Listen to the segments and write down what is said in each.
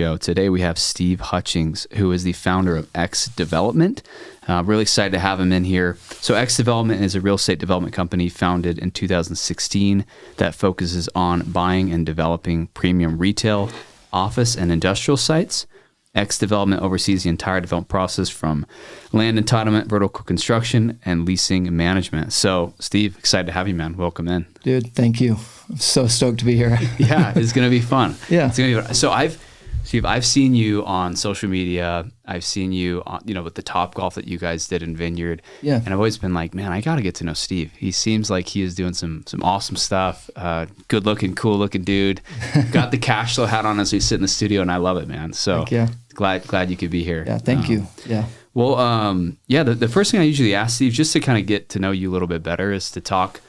Today we have Steve Hutchings, who is the founder of X Development. Really excited to have him in here. So X Development is a real estate development company founded in 2016 that focuses on buying and developing premium retail, office, and industrial sites. X Development oversees the entire development process from land entitlement, vertical construction, and leasing management. So Steve, excited to have you, man. Welcome in. Dude, thank you. I'm so stoked to be here. Yeah, it's going to be fun. Yeah. It's going to be fun. So Steve, I've seen you on social media. I've seen you on, with the TopGolf that you guys did in Vineyard. Yeah. And I've always been like, man, I got to get to know Steve. He seems like he is doing some awesome stuff. Good looking, cool looking dude. Got the cash flow hat on as we sit in the studio, and I love it, man. So glad you could be here. Yeah, thank you. Yeah. Well, the first thing I usually ask Steve, just to kind of get to know you a little bit better, is to talk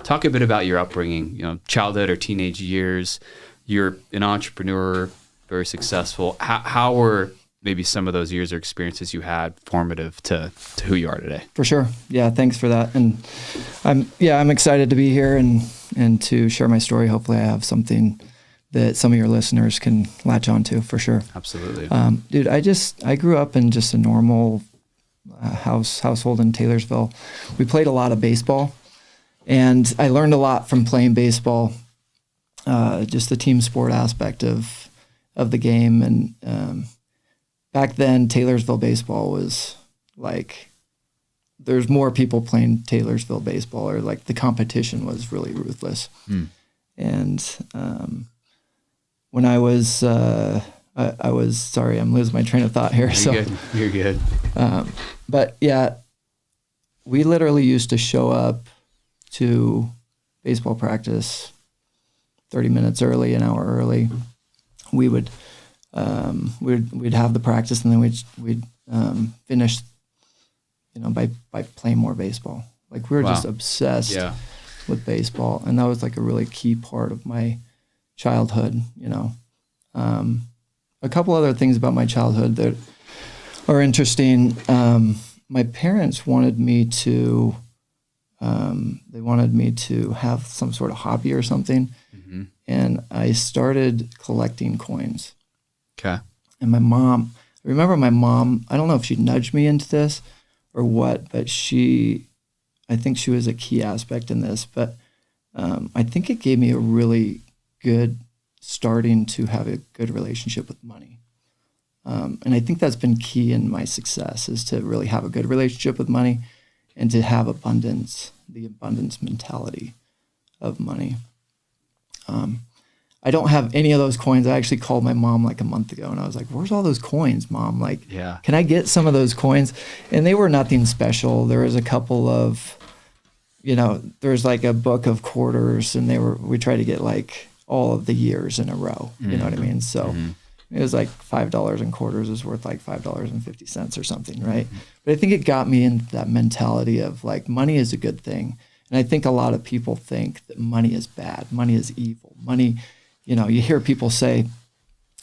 a bit about your upbringing, childhood or teenage years. You're an entrepreneur, very successful. How were maybe some of those years or experiences you had formative to who you are today? For sure. Yeah. Thanks for that. And I'm excited to be here and to share my story. Hopefully I have something that some of your listeners can latch onto, for sure. Absolutely. Dude, I grew up in just a normal household in Taylorsville. We played a lot of baseball, and I learned a lot from playing baseball, just the team sport aspect of the game. And back then, Taylorsville baseball was like, there's more people playing Taylorsville baseball, or like the competition was really ruthless. And when I was sorry, I'm losing my train of thought here. You're good. But yeah, we literally used to show up to baseball practice 30 minutes early, an hour early. We'd have the practice, and then we'd finish, by playing more baseball. Like, we were just obsessed with baseball, and that was like a really key part of my childhood. A couple other things about my childhood that are interesting. My parents wanted me to have some sort of hobby or something. Mm-hmm. And I started collecting coins. Okay. And I remember my mom, I don't know if she nudged me into this or what, but I think she was a key aspect in this, but I think it gave me a really good starting to have a good relationship with money. And I think that's been key in my success, is to really have a good relationship with money and to have the abundance mentality of money. I don't have any of those coins. I actually called my mom like a month ago, and I was like, where's all those coins, Mom? Like, can I get some of those coins? And they were nothing special. There was a couple of, there's like a book of quarters, and we tried to get like all of the years in a row. Mm-hmm. You know what I mean? So it was like $5 in quarters is worth like $5.50 or something, right? Mm-hmm. But I think it got me into that mentality of like, money is a good thing. And I think a lot of people think that money is bad. Money is evil. Money, you hear people say,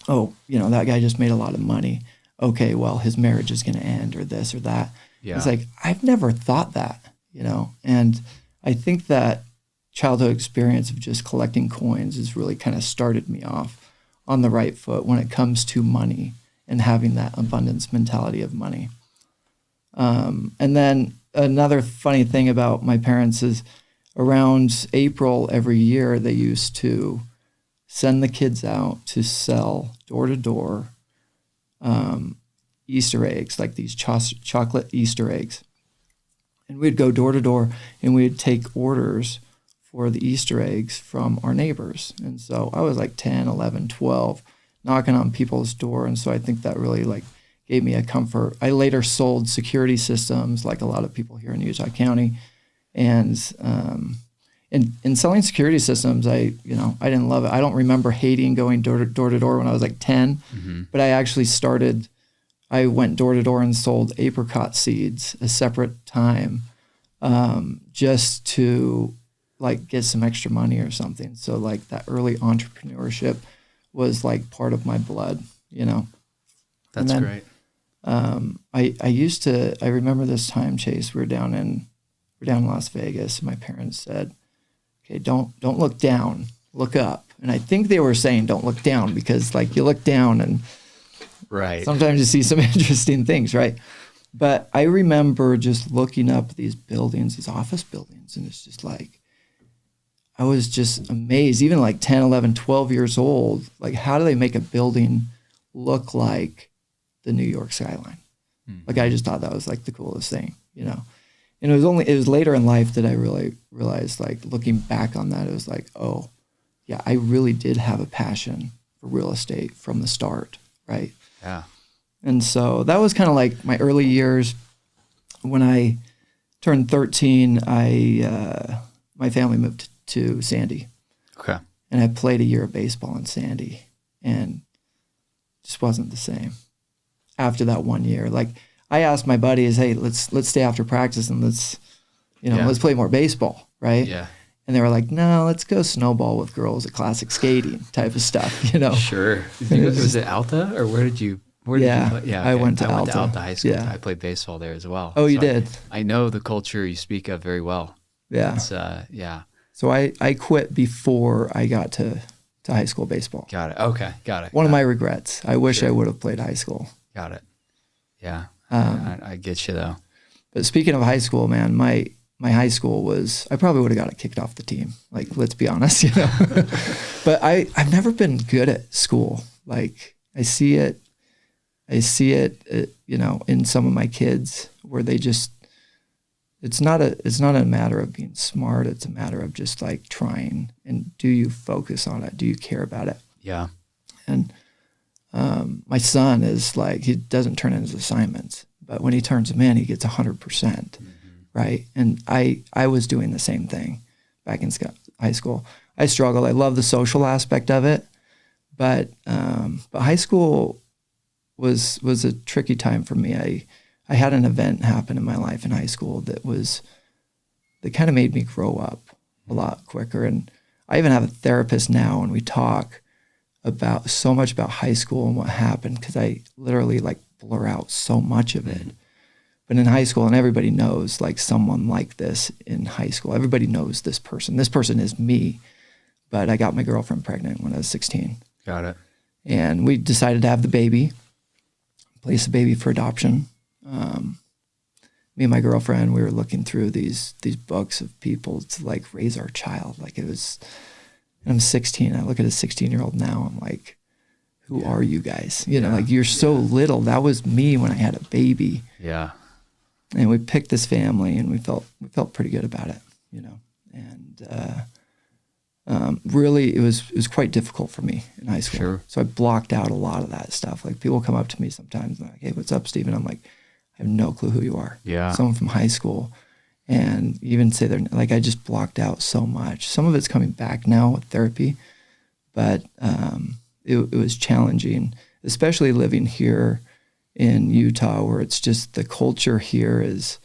oh, that guy just made a lot of money. Okay, well, his marriage is going to end, or this or that. Yeah. It's like, I've never thought that, and I think that childhood experience of just collecting coins has really kind of started me off on the right foot when it comes to money and having that abundance mentality of money. And then another funny thing about my parents is around April every year, they used to send the kids out to sell door to door Easter eggs, like these chocolate Easter eggs. And we'd go door to door, and we'd take orders for the Easter eggs from our neighbors. And so I was like 10, 11, 12, knocking on people's door. And so I think that really like gave me a comfort. I later sold security systems, like a lot of people here in Utah County. And in selling security systems, I didn't love it. I don't remember hating going door to door when I was like 10, but I actually I went door to door and sold apricot seeds a separate time, just to like get some extra money or something. So like that early entrepreneurship was like part of my blood, That's great. I remember this time, Chase, we're down in Las Vegas, and my parents said, okay, don't look down, look up. And I think they were saying, don't look down, because like you look down and Right. Sometimes you see some interesting things, right? But I remember just looking up these buildings, these office buildings, and it's just like, I was just amazed, even like 10, 11, 12 years old, like how do they make a building look like the New York skyline? Like I just thought that was like the coolest thing, you know? And it was later in life that I really realized, like looking back on that, it was like, oh yeah, I really did have a passion for real estate from the start, right? Yeah. And so that was kind of like my early years. When I turned 13, my family moved to Sandy. Okay. And I played a year of baseball in Sandy, and it just wasn't the same after that 1 year. Like I asked my buddies, hey, let's stay after practice and let's play more baseball, right? Yeah. And they were like, no, let's go snowball with girls at classic skating type of stuff, you know? Sure. Was it Alta, or where did you play? Yeah, okay. I went to Alta. Alta High School. Yeah. I played baseball there as well. Oh, you did? I know the culture you speak of very well. Yeah. It's, yeah. So I quit before I got to high school baseball. Got it. Okay. Got it. One of my regrets. I wish I would have played high school. Got it. Yeah. I get you though. But speaking of high school, man, my high school was, I probably would have got it kicked off the team. Like, let's be honest, you know. But I've never been good at school. Like I see it, you know, in some of my kids where they just, it's not a matter of being smart. It's a matter of just like trying, and do you focus on it? Do you care about it? Yeah. And my son is like, he doesn't turn in his assignments, but when he turns them in, he gets 100%, right? And I was doing the same thing back in high school. I struggled. I love the social aspect of it, but high school was a tricky time for me. I had an event happen in my life in high school that kind of made me grow up a lot quicker. And I even have a therapist now, and we talk about so much about high school and what happened, because I literally like blur out so much of it. But in high school, and everybody knows like someone like this in high school, everybody knows this person. This person is me, but I got my girlfriend pregnant when I was 16. Got it. And we decided to have the baby, place the baby for adoption. Me and my girlfriend, we were looking through these books of people to like raise our child. Like it was, and I'm 16. I look at a 16-year-old now. I'm like, who are you guys? You know, like you're so little. That was me when I had a baby. Yeah. And we picked this family, and we felt pretty good about it, you know. And really, it was quite difficult for me in high school. Sure. So I blocked out a lot of that stuff. Like people come up to me sometimes and they're like, hey, what's up, Steven? I'm like, I have no clue who you are. Yeah. Someone from high school. And even say they're like, I just blocked out so much. Some of it's coming back now with therapy, but it was challenging, especially living here in Utah, where it's just the culture here is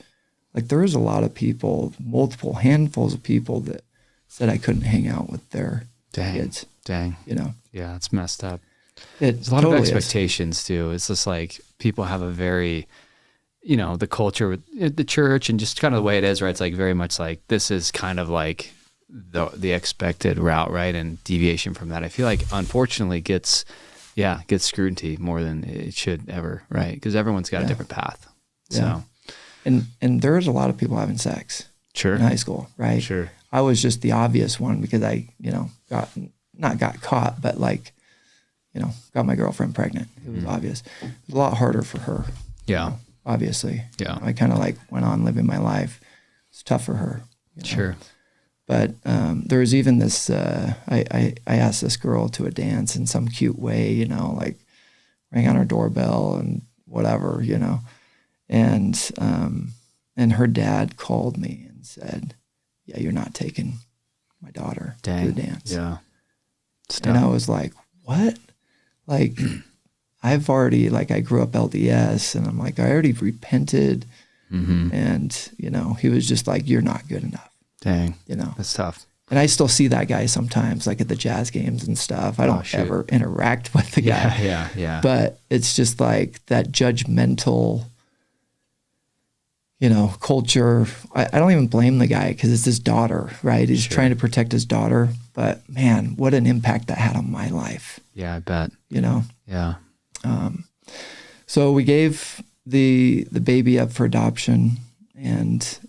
like, there is a lot of people, multiple handfuls of people that said I couldn't hang out with their kids. Dang. You know? Yeah, it's messed up. There's a lot of expectations too. It's just like people have a very, you know, the culture with the church and just kind of the way it is, right? It's like very much like this is kind of like the expected route, right? And deviation from that, I feel like unfortunately gets scrutiny more than it should ever, right? Because everyone's got a different path. So, and there's a lot of people having sex. Sure. In high school, right? Sure. I was just the obvious one because I, you know, got caught, but like, you know, got my girlfriend pregnant. It was obvious. It was a lot harder for her. Yeah. You know, obviously. Yeah. You know, I kind of like went on living my life. It's tough for her. You know? Sure. But there was even this, I asked this girl to a dance in some cute way, you know, like rang on her doorbell and whatever, you know. And her dad called me and said, yeah, you're not taking my daughter to the dance. Yeah. And I was like, what? Like, I've already, like, I grew up LDS, and I'm like, I already repented. Mm-hmm. And, you know, he was just like, you're not good enough. Dang. You know? That's tough. And I still see that guy sometimes, like at the Jazz games and stuff. I don't ever interact with the guy. Yeah. But it's just like that judgmental, you know, culture. I don't even blame the guy because it's his daughter, right? He's trying to protect his daughter. But man, what an impact that had on my life. Yeah, I bet. You know? Yeah. So we gave the baby up for adoption, and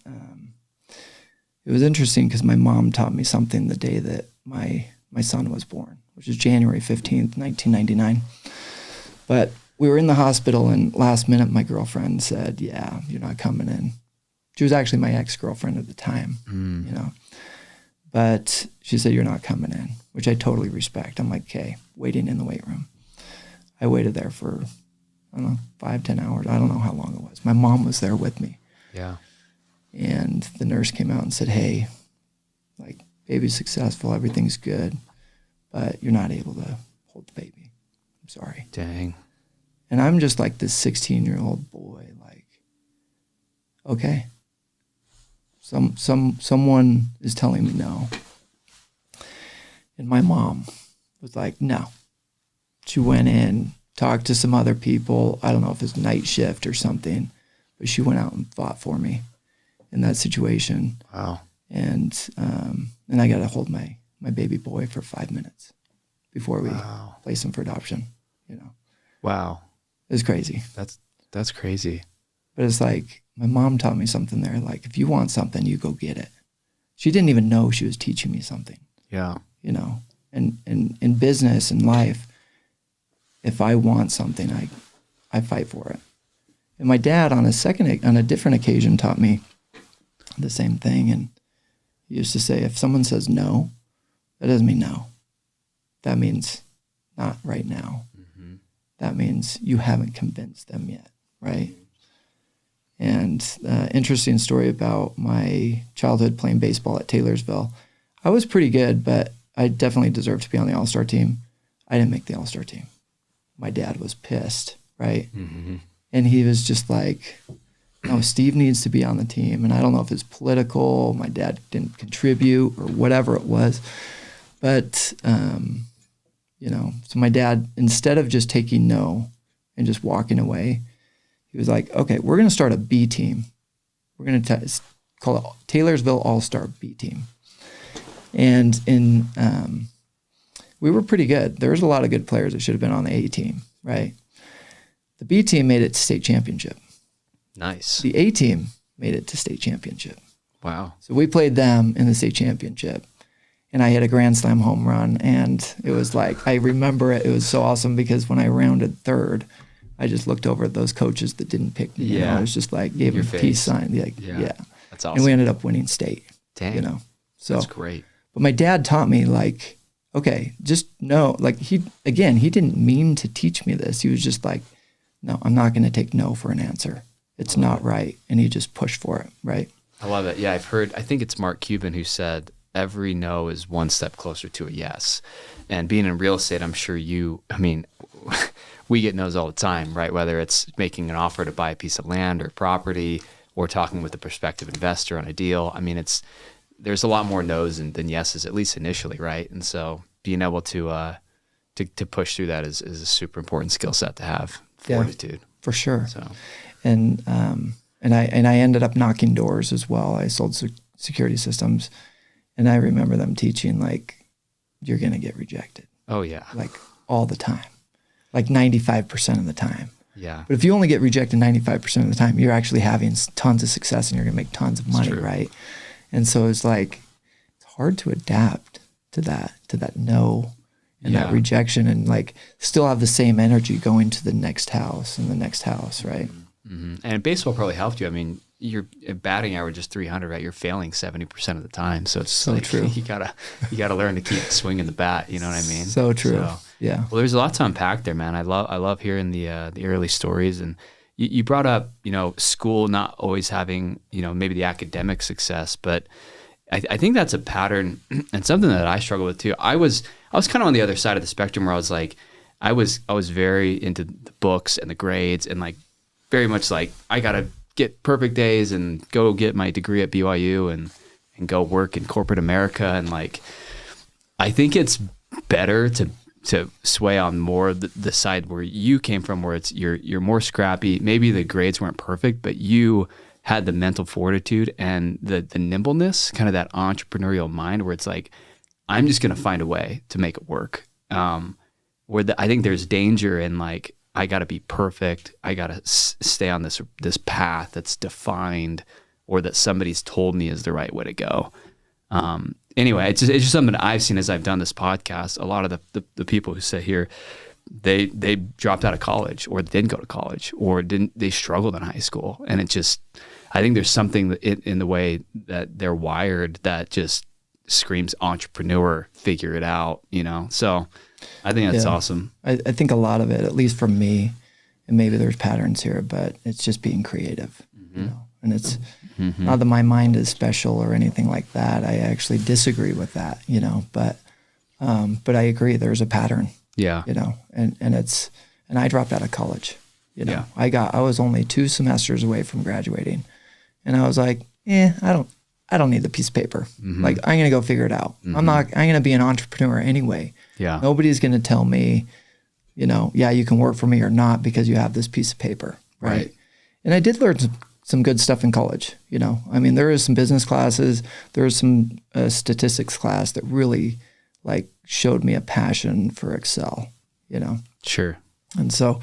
it was interesting because my mom taught me something the day that my son was born, which is January 15th, 1999. But we were in the hospital, and last minute my girlfriend said, yeah, you're not coming in. She was actually my ex-girlfriend at the time, you know. But she said, you're not coming in, which I totally respect. I'm like, okay, waiting in the weight room. I waited there for, I don't know, 5-10 hours. I don't know how long it was. My mom was there with me. Yeah. And the nurse came out and said, hey, like, baby's successful, everything's good, but you're not able to hold the baby. I'm sorry. Dang. And I'm just like this 16-year-old boy, like, okay. Someone is telling me no. And my mom was like, no. She went in, talked to some other people. I don't know if it's night shift or something, but she went out and fought for me in that situation. Wow. And I got to hold my baby boy for 5 minutes before we placed him for adoption, you know. Wow. It was crazy. That's crazy. But it's like, my mom taught me something there. Like, if you want something, you go get it. She didn't even know she was teaching me something. Yeah. You know, and in business and life, if I want something, I fight for it. And my dad on a different occasion taught me the same thing. And he used to say, if someone says no, that doesn't mean no. That means not right now. Mm-hmm. That means you haven't convinced them yet, right? And interesting story about my childhood playing baseball at Taylorsville. I was pretty good, but I definitely deserved to be on the All-Star team. I didn't make the All-Star team. My dad was pissed, right? Mm-hmm. And he was just like, no, Steve needs to be on the team. And I don't know if it's political, my dad didn't contribute or whatever it was. But, you know, so my dad, instead of just taking no and just walking away, he was like, okay, we're going to start a B team. We're going to call it Taylorsville All-Star B team. And we were pretty good. There was a lot of good players that should have been on the A team, right? The B team made it to state championship. Nice. The A team made it to state championship. Wow. So we played them in the state championship. And I hit a grand slam home run. And it was like, I remember it. It was so awesome because when I rounded third, I just looked over at those coaches that didn't pick me. Yeah. And I was just like, gave them a peace sign. Like, yeah. That's awesome. And we ended up winning state. Dang. You know, so that's great. But my dad taught me, like, okay, just know, like, he didn't mean to teach me this. He was just like, no, I'm not going to take no for an answer. It's not right. And he just pushed for it. Right. I love it. Yeah. I think it's Mark Cuban who said, every no is one step closer to a yes. And being in real estate, I'm sure we get no's all the time, right? Whether it's making an offer to buy a piece of land or property or talking with a prospective investor on a deal. I mean, there's a lot more no's than yeses, at least initially, right? And so being able to push through that is a super important skill set to have. Fortitude. Yeah, for sure. So, and I ended up knocking doors as well. I sold security systems, and I remember them teaching, like, you're going to get rejected. Oh yeah. Like, all the time. Like 95% of the time. Yeah. But if you only get rejected 95% of the time, you're actually having tons of success and you're going to make tons of money, right? And so it's like, it's hard to adapt to that no and that rejection, and like still have the same energy going to the next house and the next house, right? Mm-hmm. And baseball probably helped you. I mean, your batting average is 300, right? You're failing 70% of the time. So it's so like, true. You gotta learn to keep swinging the bat. You know what I mean? So true. So, yeah. Well, there's a lot to unpack there, man. I love hearing the early stories, and you brought up, school not always having, maybe the academic success, but I think that's a pattern and something that I struggle with too. I was kind of on the other side of the spectrum where I was like, I was very into the books and the grades and like very much like I gotta get perfect A's and go get my degree at BYU and go work in corporate America. And like, I think it's better to sway on more the side where you came from, where it's you're more scrappy. Maybe the grades weren't perfect, but you had the mental fortitude and the nimbleness, kind of that entrepreneurial mind where it's like, I'm just going to find a way to make it work. I think there's danger in like I got to be perfect. I got to stay on this path that's defined, or that somebody's told me is the right way to go. Anyway, it's just something that I've seen as I've done this podcast. A lot of the people who sit here, they dropped out of college, or didn't go to college, or they struggled in high school. And I think there's something in the way that they're wired that just screams entrepreneur, figure it out, So I think that's awesome. I think a lot of it, at least for me, and maybe there's patterns here, but it's just being creative, and it's not that my mind is special or anything like that. I actually disagree with that, but I agree there's a pattern, and I dropped out of college, I was only 2 semesters away from graduating, and I was like, I don't need the piece of paper. Like, I'm going to go figure it out. I'm going to be an entrepreneur anyway. Yeah. Nobody's going to tell me, you can work for me or not because you have this piece of paper. Right. And I did learn some good stuff in college. I mean, there is some business classes, there was some statistics class that really showed me a passion for Excel, Sure. And so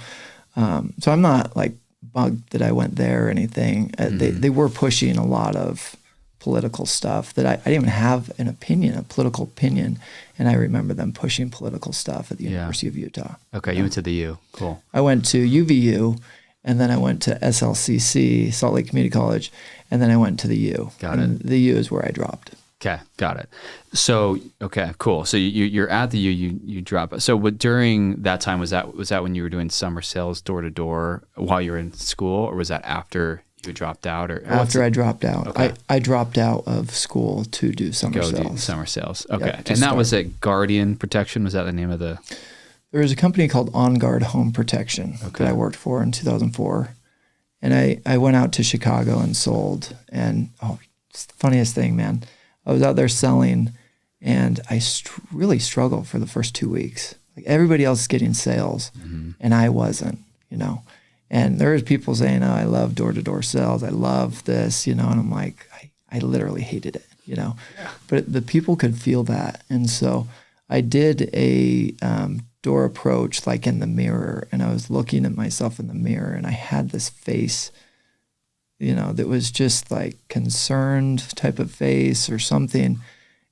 I'm not bugged that I went there or anything. They were pushing a lot of political stuff that I didn't even have a political opinion. And I remember them pushing political stuff at the University of Utah. Okay. You went to the U. Cool. I went to UVU, and then I went to SLCC, Salt Lake Community College, and then I went to the U. Got it. The U is where I dropped. Okay. Got it. So, okay, cool. So you're at the U, you drop. So during that time, was that when you were doing summer sales door to door while you were in school, or was that after you dropped out? Or after I dropped out. Okay. I dropped out of school to do summer sales. Do summer sales. Okay. Yeah, and that was at Guardian Protection. Was that the name of the? There was a company called On Guard Home Protection that I worked for in 2004. And I went out to Chicago and sold. And it's the funniest thing, man. I was out there selling, and I really struggled for the first 2 weeks. Everybody else is getting sales, and I wasn't, And there was people saying, I love door-to-door sales. I love this, and I'm like, I literally hated it, Yeah. But the people could feel that. And so I did a door approach in the mirror, and I was looking at myself in the mirror, and I had this face, that was just concerned type of face or something.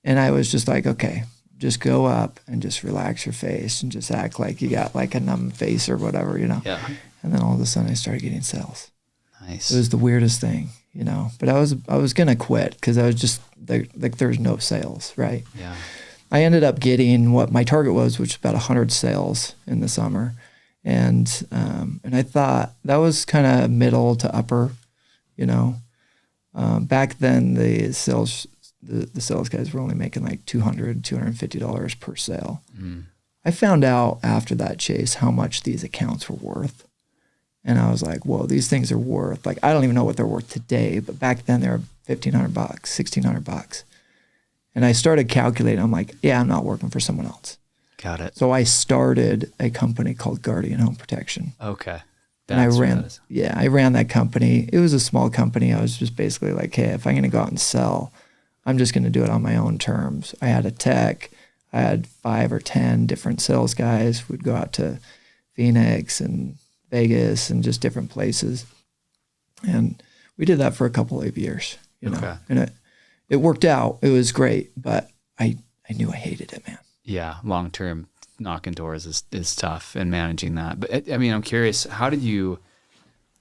And I was just okay, just go up and just relax your face and just act like you got a numb face or whatever, Yeah. And then all of a sudden I started getting sales. Nice. It was the weirdest thing, but I was going to quit because I was just there was no sales. Right. Yeah. I ended up getting what my target was, which was about 100 sales in the summer. And I thought that was kind of middle to upper, back then the sales guys were only making $200, $250 per sale. I found out after that, Chase, how much these accounts were worth. And I was like, whoa, these things are worth, I don't even know what they're worth today, but back then they were $1,500, $1,600. And I started calculating. I'm like, I'm not working for someone else. Got it. So I started a company called Guardian Home Protection. Okay. And I ran that company. It was a small company. I was just basically hey, if I'm going to go out and sell, I'm just going to do it on my own terms. I had a tech. I had 5 or 10 different sales guys. We'd go out to Phoenix and Vegas and just different places. And we did that for a couple of years, know, and it worked out. It was great, but I knew I hated it, man. Yeah. Long-term knocking doors is tough and managing that. But I'm curious, how did you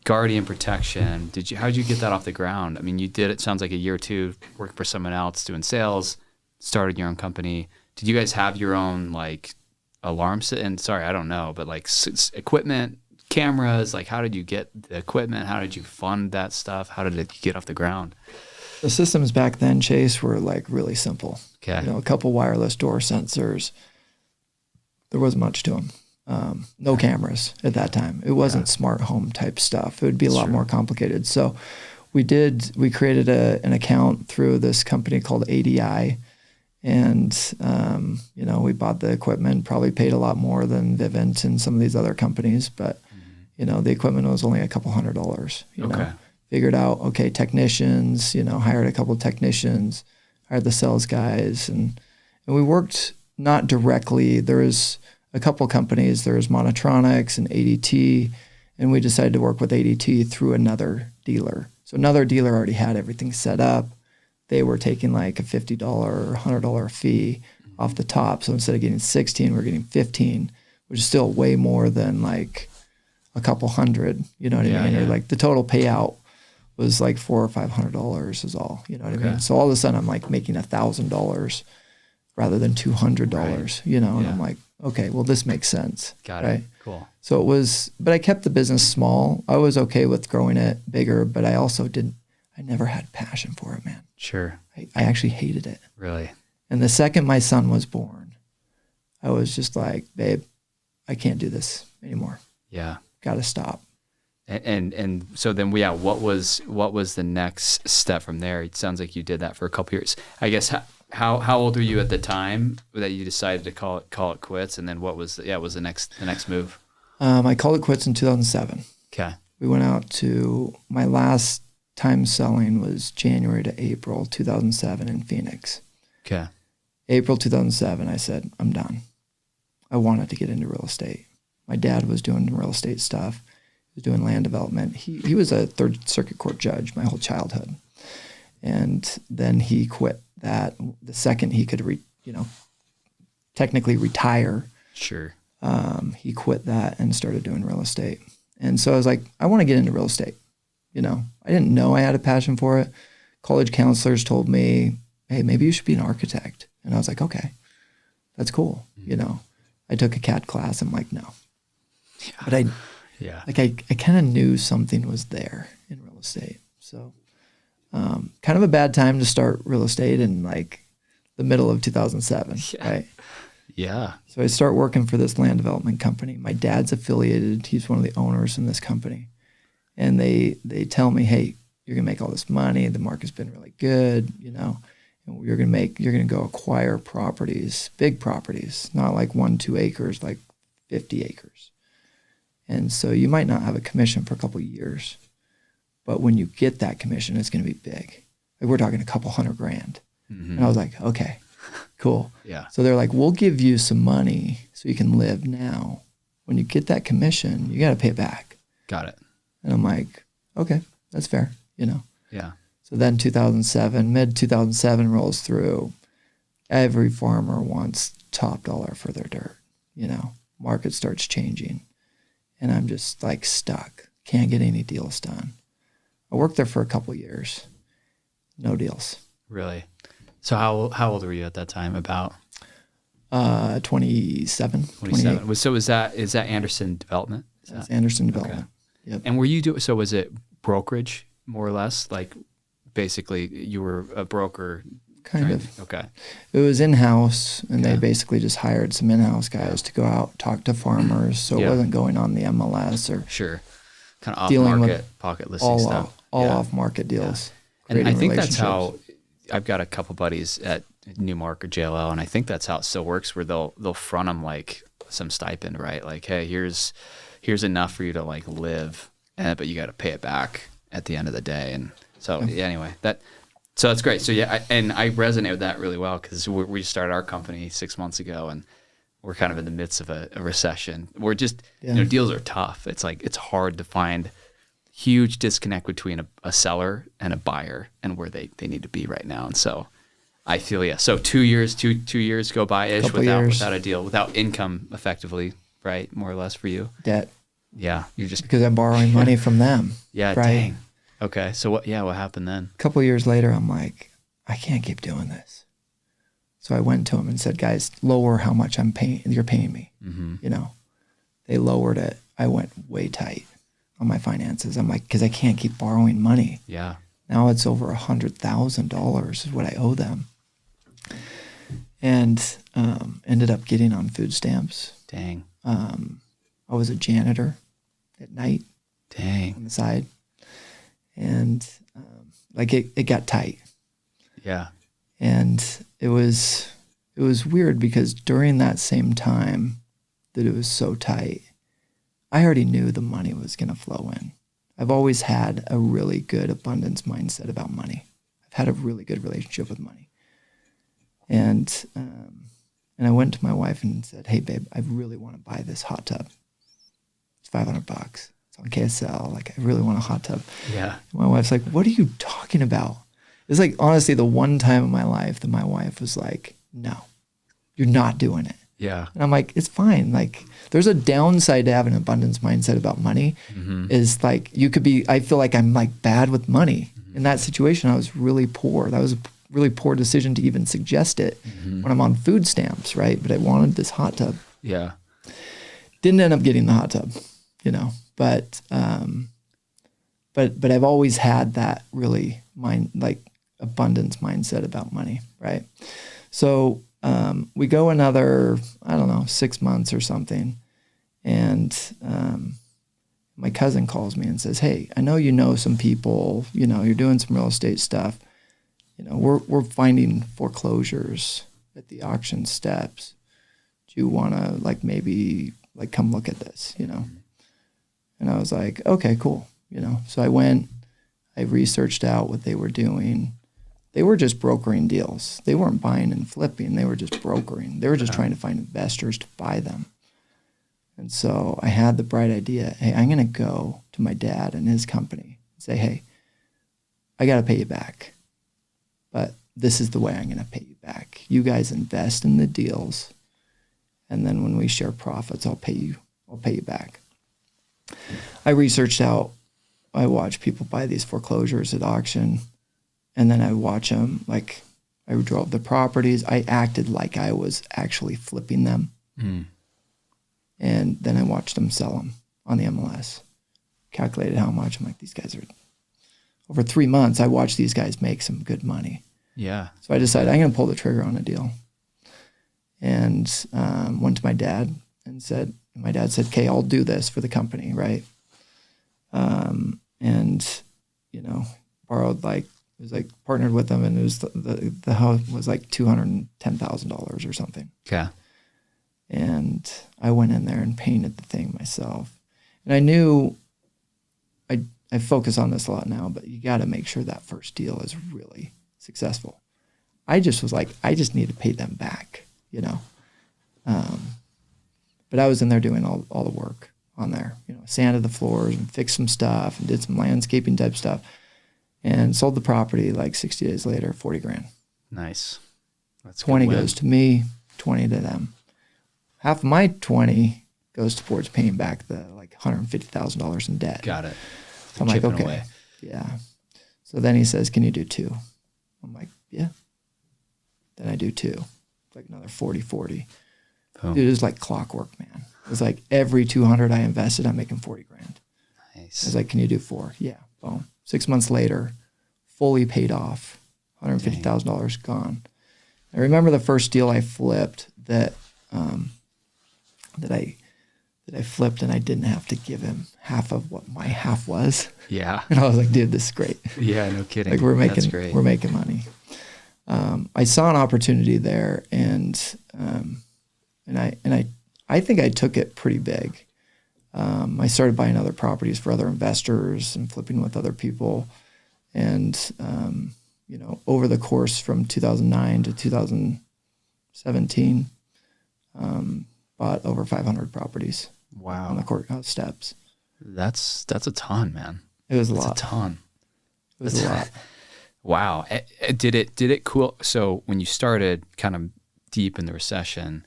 Guardian Protection, how did you get that off the ground? You did, it sounds like a year or two working for someone else doing sales, started your own company. Did you guys have your own alarm and sorry, I don't know, but equipment, cameras, how did you get the equipment? How did you fund that stuff? How did it get off the ground? The systems back then, Chase, were really simple. Okay. A couple wireless door sensors. There wasn't much to them. No cameras at that time. It wasn't smart home type stuff. It would be a lot more complicated. So we created an account through this company called ADI. And, we bought the equipment, probably paid a lot more than Vivint and some of these other companies. But, the equipment was only a couple $100, know. Figured out, okay, technicians, hired a couple of technicians, hired the sales guys. And we worked not directly. There was a couple companies. There's Monotronics and ADT, and we decided to work with ADT through another dealer. So another dealer already had everything set up. They were taking like a $50 or $100 fee off the top. So instead of getting 16, we're getting 15, which is still way more than like a couple hundred, you know what I mean? Yeah. Or like the total payout was like $400 or $500 is all, you know what I mean? So all of a sudden I'm like making $1,000 rather than $200, you know? And I'm like, okay, well, this makes sense. Got it. Cool. So it was, but I kept the business small. I was okay with growing it bigger, but I also I never had passion for it, man. Sure. I actually hated it. Really? And the second my son was born, I was just like, babe, I can't do this anymore. Yeah. Got to stop. And so then, what was the next step from there? It sounds like you did that for a couple years. I guess, how old were you at the time that you decided to call it quits? And then what was the next move? I called it quits in 2007. Okay. We went out to, my last time selling was January to April 2007 in Phoenix. Okay. April 2007, I said, I'm done. I wanted to get into real estate. My dad was doing real estate stuff. He was doing land development. He was a Third Circuit Court judge my whole childhood. And then he quit that the second he could, technically retire. Sure. He quit that and started doing real estate. And so I was like, I want to get into real estate. I didn't know I had a passion for it. College counselors told me, hey, maybe you should be an architect. And I was like, okay, that's cool. Mm-hmm. I took a CAD class. I'm like, no. Yeah. But I kind of knew something was there in real estate. So kind of a bad time to start real estate in like the middle of 2007, right? Yeah. So I start working for this land development company. My dad's affiliated. He's one of the owners in this company. And they tell me, hey, you're going to make all this money. The market's been really good, and you're going to go acquire properties, big properties, not like 1-2 acres, like 50 acres. And so you might not have a commission for a couple of years, but when you get that commission, it's going to be big. Like we're talking a couple $100,000. Mm-hmm. And I was like, okay, cool. Yeah. So they're like, we'll give you some money so you can live now. When you get that commission, you got to pay it back. Got it. And I'm like, okay, that's fair, Yeah. So then mid 2007 rolls through. Every farmer wants top dollar for their dirt, market starts changing. And I'm just like stuck. Can't get any deals done. I worked there for a couple of years. No deals. Really? So how old were you at that time? About 27. 27. So is that Anderson Development? That's Anderson Development. Okay. Yep. And were you so was it brokerage more or less? Like basically you were a broker? Kind of. Okay. It was in-house, and they basically just hired some in-house guys to go out, talk to farmers, so it wasn't going on the MLS or kind of off-market pocket listing stuff. All off-market deals. Yeah. And I think that's how I've got a couple buddies at Newmark or JLL, and I think that's how it still works, where they'll front them like some stipend, right? Like, hey, here's enough for you to like live, but you got to pay it back at the end of the day. And so anyway, so that's great. So and I resonate with that really well because we started our company 6 months ago, and we're kind of in the midst of a recession. We're just deals are tough. It's like it's hard to find huge disconnect between a seller and a buyer and where they need to be right now. And so I feel so 2 years go by ish without a deal, without income effectively, right? More or less for you. Debt. Yeah, you're just because I'm borrowing money from them. Yeah, right? Dang. Okay, so what happened then? A couple of years later, I'm like, I can't keep doing this. So I went to them and said, guys, lower how much you're paying me. Mm-hmm. They lowered it. I went way tight on my finances. I'm like, because I can't keep borrowing money. Yeah. Now it's over $100,000 is what I owe them. And ended up getting on food stamps. Dang. I was a janitor at night. Dang. On the side. And it got tight. Yeah. And it was weird because during that same time that it was so tight, I already knew the money was going to flow in. I've always had a really good abundance mindset about money. I've had a really good relationship with money. And And I went to my wife and said, hey, babe, I really want to buy this hot tub. It's $500. It's on KSL. Like, I really want a hot tub. Yeah. My wife's like, what are you talking about? It's like, honestly, the one time in my life that my wife was like, no, you're not doing it. Yeah. And I'm like, it's fine. Like, there's a downside to having an abundance mindset about money is like, you could be, I feel like I'm like bad with money. In that situation, I was really poor. That was a really poor decision to even suggest it when I'm on food stamps, right? But I wanted this hot tub. Yeah. Didn't end up getting the hot tub, you know, but I've always had that really abundance mindset about money, right? So we go another, I don't know, 6 months or something, and my cousin calls me and says, hey, I know you know some people, you know, you're doing some real estate stuff. You know, we're finding foreclosures at the auction steps. Do you want to maybe come look at this, you know? And I was like, okay, cool. You know, so I went, I researched out what they were doing. They were just brokering deals. They weren't buying and flipping. They were just brokering. They were just trying to find investors to buy them. And so I had the bright idea, hey, I'm going to go to my dad and his company and say, hey, I got to pay you back. But this is the way I'm going to pay you back. You guys invest in the deals, and then when we share profits, I'll pay you back. I researched out, I watched people buy these foreclosures at auction, and then I watch them, like I drove the properties. I acted like I was actually flipping them. And then I watched them sell them on the MLS. Calculated how much. I'm like, these guys are, over 3 months, I watched these guys make some good money. Yeah. So I decided I'm going to pull the trigger on a deal. And went to my dad and said, my dad said, okay, I'll do this for the company, right? And, you know, borrowed partnered with them, and it was the house was like $210,000 or something. Okay. And I went in there and painted the thing myself. And I knew, I focus on this a lot now, but you got to make sure that first deal is really successful. I just was like, I just need to pay them back, you know. But I was in there doing all the work on there, you know, sanded the floors and fixed some stuff and did some landscaping type stuff, and sold the property like 60 days later, $40,000. Nice. That's 20 goes to me, 20 to them. Half of my 20 goes towards paying back the like $150,000 in debt. Got it. So I'm like, okay, away. Yeah. So then he says, can you do 2? I'm like, yeah. Then I do 2. It's like another 40. Dude, it was like clockwork, man. It was like every 200 I invested, I'm making $40,000. Nice. I was like, can you do 4? Yeah. Boom. 6 months later, fully paid off, $150,000 gone. I remember the first deal I flipped that I flipped, and I didn't have to give him half of what my half was. Yeah. And I was like, dude, this is great. Yeah, no kidding. Like we're making money. I saw an opportunity there, and I think I took it pretty big. I started buying other properties for other investors and flipping with other people. And, you know, over the course from 2009 to 2017, bought over 500 properties. Wow. On the courthouse steps. That's a ton, man. It was a lot. lot. A ton. It was a lot. Wow. Did it cool? So when you started kind of deep in the recession,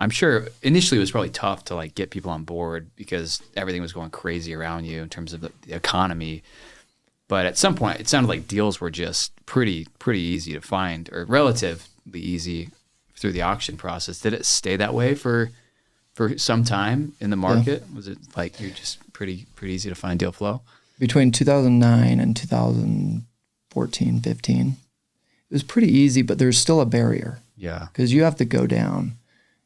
I'm sure initially it was probably tough to like get people on board because everything was going crazy around you in terms of the economy. But at some point, it sounded like deals were just pretty easy to find, or relatively easy through the auction process. Did it stay that way for some time in the market? Yeah. Was it like you're just pretty easy to find deal flow? Between 2009 and 2014, 15, it was pretty easy, but there's still a barrier. Yeah. Because you have to go down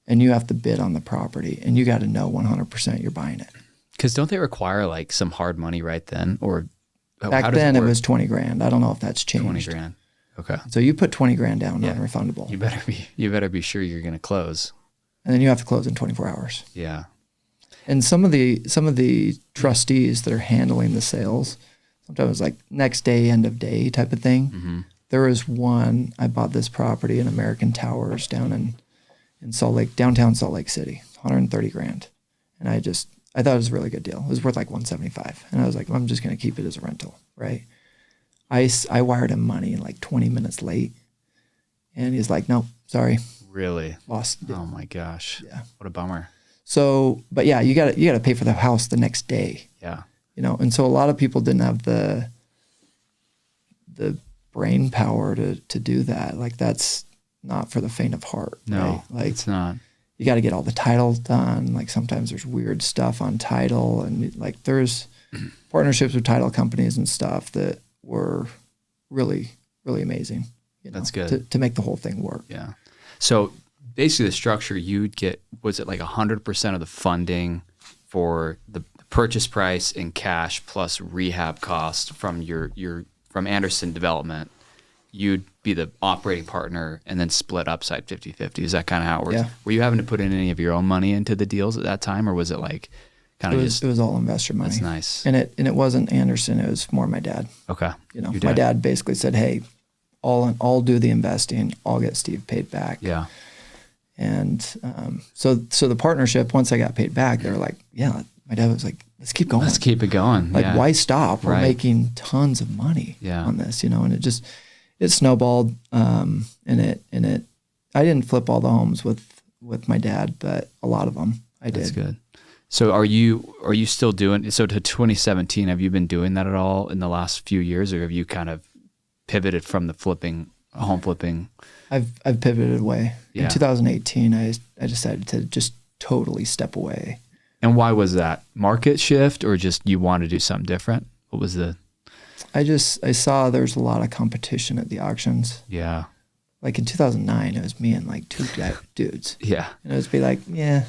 and you have to bid on the property, and you got to know 100% you're buying it. Because don't they require like some hard money right then? Or back then it was $20,000. I don't know if that's changed. $20,000. Okay. So you put $20,000 down, non-refundable. You better be sure you're going to close. And then you have to close in 24 hours. Yeah. And some of the trustees that are handling the sales, sometimes like next day, end of day type of thing. Mm-hmm. There was one, I bought this property in American Towers down in downtown Salt Lake City, 130 grand. And I thought it was a really good deal. It was worth like 175. And I was like, well, I'm just going to keep it as a rental, right? I wired him money like 20 minutes late. And he's like, nope, sorry. Really? Lost. Oh my gosh. Yeah. What a bummer. So, but yeah, you got to pay for the house the next day. Yeah. And so a lot of people didn't have the brain power to do that. Like that's not for the faint of heart. No, right? Like it's not. You got to get all the title done. Like sometimes there's weird stuff on title, and like there's partnerships with title companies and stuff that were really, really amazing. That's good. To make the whole thing work. Yeah. So basically the structure you'd get, was it like 100% of the funding for the purchase price in cash plus rehab cost from from Anderson Development? You'd be the operating partner and then split upside 50-50. Is that kind of how it works? Yeah. Were you having to put in any of your own money into the deals at that time, or was it like kind of just? It was all investor money. That's nice. And it wasn't Anderson. It was more my dad. Okay. My dad basically said, "Hey, I'll do the investing. I'll get Steve paid back." Yeah. And so the partnership, once I got paid back, they were like, "Yeah." My dad was like, "Let's keep going. Let's keep it going. Like, why stop? We're making tons of money on this, And it snowballed. And I didn't flip all the homes with my dad, but a lot of them I did. That's good. So are you still doing, so to 2017, have you been doing that at all in the last few years, or have you kind of pivoted from the home flipping? I've pivoted away. Yeah. In 2018, I decided to just totally step away. And why was that? Market shift, or just you want to do something different? What was I saw there's a lot of competition at the auctions. Yeah. Like in 2009, it was me and like two dudes. Yeah. And it was be like, yeah,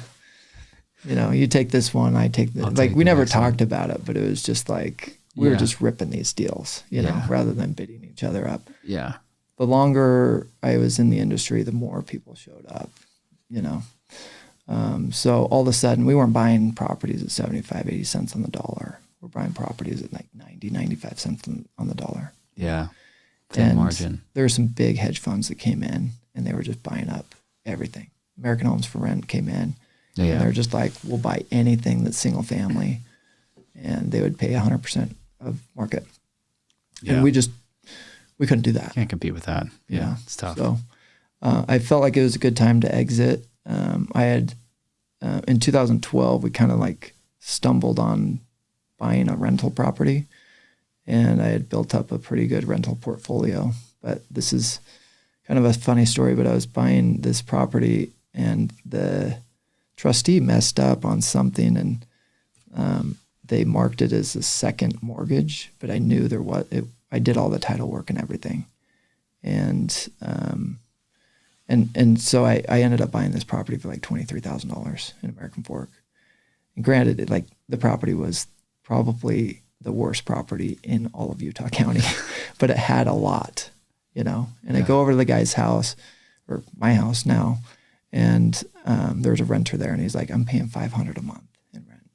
you take this one, I take this. Like we never talked about it, but it was just like we were just ripping these deals, rather than bidding each other up. Yeah. The longer I was in the industry, the more people showed up, So all of a sudden we weren't buying properties at 75, 80 cents on the dollar. We're buying properties at like 90, 95 cents on the dollar. Yeah. And margin. there were some big hedge funds that came in and they were just buying up everything. American Homes for Rent came in. Yeah. And they're just like, we'll buy anything that's single family. And they would pay 100% of market. Yeah. And we couldn't do that. Can't compete with that. Yeah. It's tough. So I felt like it was a good time to exit. I had, in 2012, we kind of like stumbled on buying a rental property, and I had built up a pretty good rental portfolio. But this is kind of a funny story, but I was buying this property and the trustee messed up on something, and they marked it as a second mortgage, but I knew I did all the title work and everything. And so I ended up buying this property for like $23,000 in American Fork. And granted, the property was probably the worst property in all of Utah County, but it had a lot, And I go over to the guy's house, or my house now, and there's a renter there, and he's like, "I'm paying $500 a month in rent."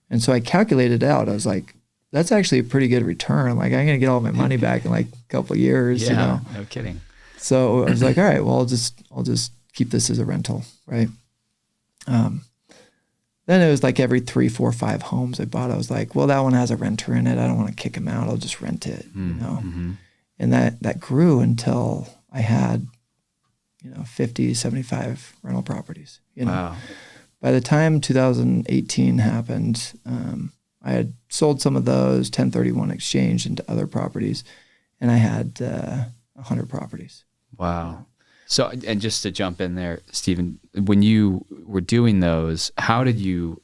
And so I calculated it out. I was like, that's actually a pretty good return. Like, I'm going to get all my money back in like a couple of years, No kidding. So I was like, all right, well, I'll just keep this as a rental, right? Then it was like every 3, 4, 5 homes I bought, I was like, well, that one has a renter in it. I don't want to kick him out. I'll just rent it, Mm-hmm. And that grew until I had, 50, 75 rental properties. Wow. By the time 2018 happened, I had sold some of those, 1031 exchanged into other properties, and I had 100 properties. Wow. So, and just to jump in there, Stephen, when you were doing those, how did you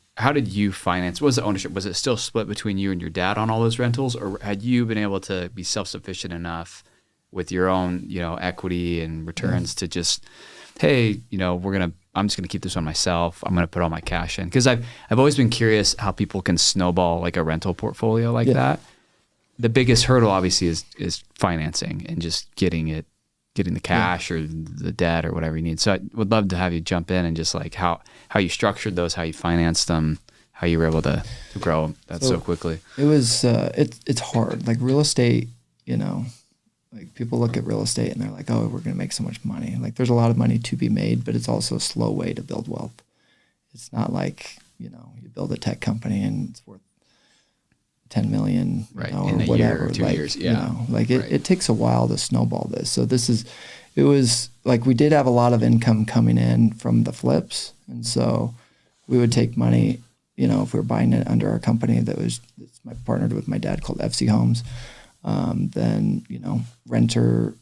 finance? What was the ownership? Was it still split between you and your dad on all those rentals, or had you been able to be self-sufficient enough with your own, equity and returns to just, hey, I'm just gonna keep this on myself. I'm gonna put all my cash in, because I've always been curious how people can snowball like a rental portfolio like that. The biggest hurdle obviously is financing and just getting the cash or the debt or whatever you need. So I would love to have you jump in and just like how you structured those, how you financed them, how you were able to grow that so quickly. It was it's hard. Like real estate, like people look at real estate and they're like, oh, we're going to make so much money. Like there's a lot of money to be made, but it's also a slow way to build wealth. It's not like, you build a tech company and it's worth 10 million, right. Or in a whatever. year or 2 years. Yeah. It takes a while to snowball this. So it was like, we did have a lot of income coming in from the flips. And so we would take money, if we were buying it under our company that's partnered with my dad called FC Homes, then, renter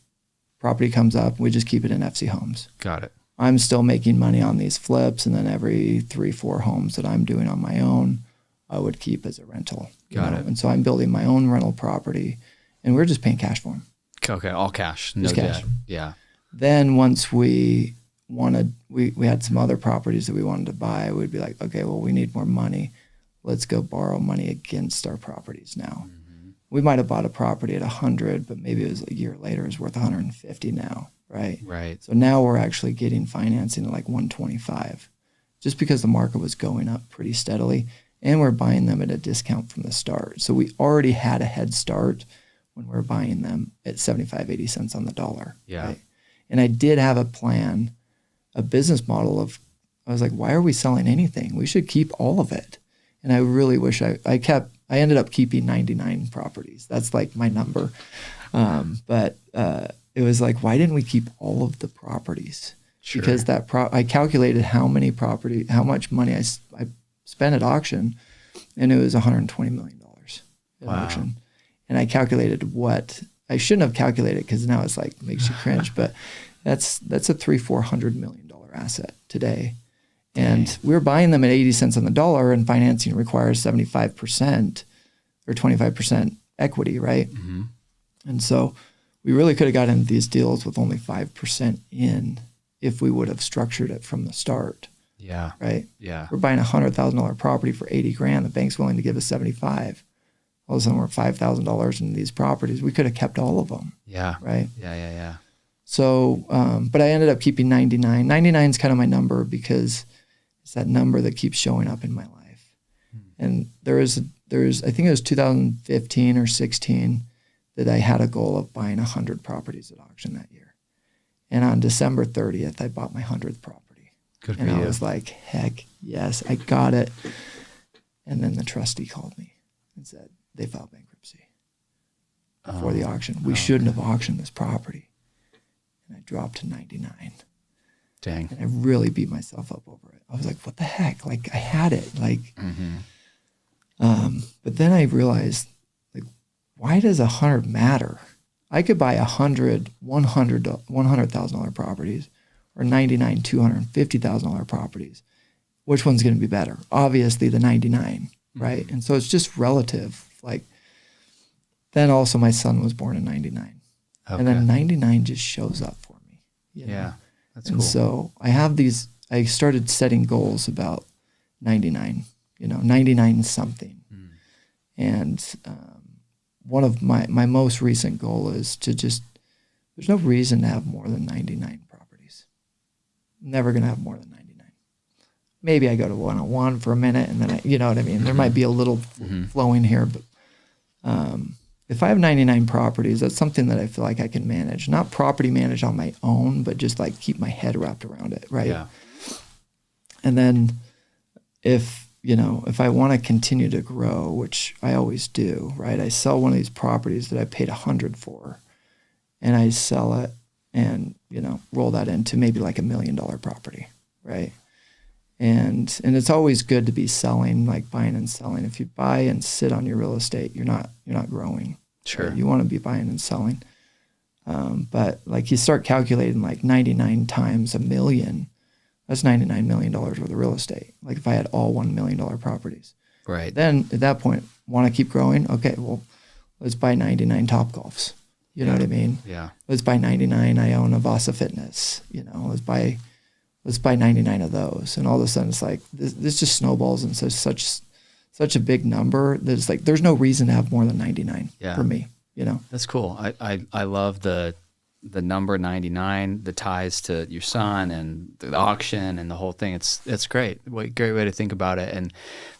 property comes up, we just keep it in FC Homes. Got it. I'm still making money on these flips. And then every 3-4 homes that I'm doing on my own, I would keep as a rental. Got it. And so I'm building my own rental property and we're just paying cash for them. Okay. All cash. No just cash. debt. Yeah. Then once we had some other properties that we wanted to buy, we'd be like, okay, well, we need more money. Let's go borrow money against our properties now. Mm-hmm. We might have bought a property at 100, but maybe it was a year later, it's worth 150 now, right? Right. So now we're actually getting financing at like 125, just because the market was going up pretty steadily, and we're buying them at a discount from the start. So we already had a head start when we were buying them at 75, 80 cents on the dollar. Yeah. Right? And I did have a plan, a business model I was like, why are we selling anything? We should keep all of it. And I really wish I ended up keeping 99 properties. That's like my number. But it was like, why didn't we keep all of the properties? Sure. Because I calculated how much money I spent at auction, and it was $120 million at auction. And I calculated what I shouldn't have calculated, because now it's like makes you cringe, but that's a $300-400 million asset today. And we're buying them at 80 cents on the dollar, and financing requires 75% or 25% equity, right? Mm-hmm. And so we really could have gotten into these deals with only 5% in if we would have structured it from the start. Yeah. Right? Yeah. We're buying a $100,000 property for $80,000. The bank's willing to give us $75,000. All of a sudden we're $5,000 in these properties. We could have kept all of them. Yeah. Right? Yeah. So, but I ended up keeping 99. 99 is kind of my number because it's that number that keeps showing up in my life. And there's I think it was 2015 or 16 that I had a goal of buying 100 properties at auction that year. And on December 30th, I bought my 100th property. Good for you. And I was like, heck yes, I got it. And then the trustee called me and said they filed bankruptcy before the auction. We shouldn't have auctioned this property. And I dropped to 99. Dang. And I really beat myself up over it. I was like, what the heck? Like, I had it. Like, but then I realized, like, why does 100 matter? I could buy 100 $100,000 properties or 99 $250,000 properties. Which one's going to be better? Obviously the 99, right? And so it's just relative. Like, then also my son was born in 99. Okay. And then 99 just shows up for me. You know? Yeah, that's and cool. So I started setting goals about 99, 99 something. And one of my most recent goal is to there's no reason to have more than 99 properties. Never going to have more than 99. Maybe I go to 101 for a minute and then you know what I mean? There might be a little flowing here, but if I have 99 properties, that's something that I feel like I can manage. Not property manage on my own, but just like keep my head wrapped around it, right? Yeah. And then if I want to continue to grow, which I always do, right? I sell one of these properties that I paid $100 for, and I sell it and, roll that into maybe like $1 million property, right? And it's always good to be selling, like buying and selling. If you buy and sit on your real estate, you're not growing. Sure. Right? You want to be buying and selling. But like you start calculating like 99 times $1 million, that's $99 million worth of real estate. Like if I had all $1 million properties. Right. Then at that point, want to keep growing? Okay, well, let's buy 99 TopGolfs. You know what I mean? Yeah. Let's buy 99. I own a Vasa Fitness. Let's buy 99 of those. And all of a sudden it's like, this just snowballs into such a big number that it's like, there's no reason to have more than 99 for me, That's cool. I love the number 99, the ties to your son and the auction and the whole thing. It's great. Great way to think about it. And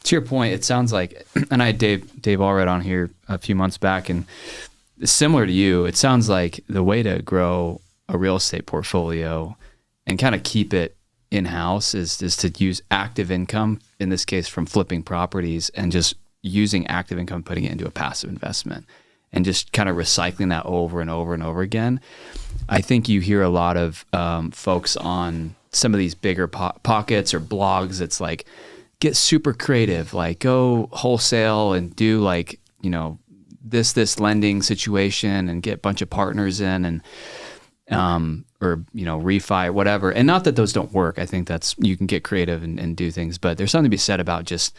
to your point, it sounds like, and I had Dave Allred on here a few months back, and similar to you, it sounds like the way to grow a real estate portfolio and kind of keep it in-house is to use active income, in this case from flipping properties, and just using active income, putting it into a passive investment and just kind of recycling that over and over and over again. I think you hear a lot of folks on some of these bigger pockets or blogs. It's like, get super creative, like go wholesale and do like, this lending situation and get a bunch of partners in and, or, refi, whatever. And not that those don't work. I think you can get creative and do things, but there's something to be said about just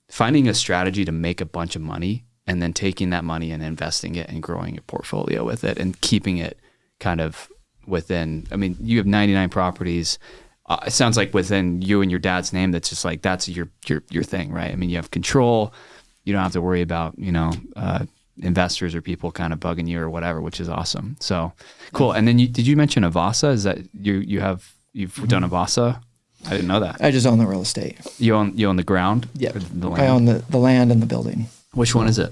finding a strategy to make a bunch of money and then taking that money and investing it and growing a portfolio with it and keeping it kind of within, you have 99 properties. It sounds like within you and your dad's name, that's just like, that's your thing, right? You have control. You don't have to worry about, investors or people kind of bugging you or whatever, which is awesome. So cool. And then did you mention Avasa? Is that you've done Avasa? I didn't know that. I just own the real estate. You own the ground? Yeah. The land? I own the land and the building. Which one is it?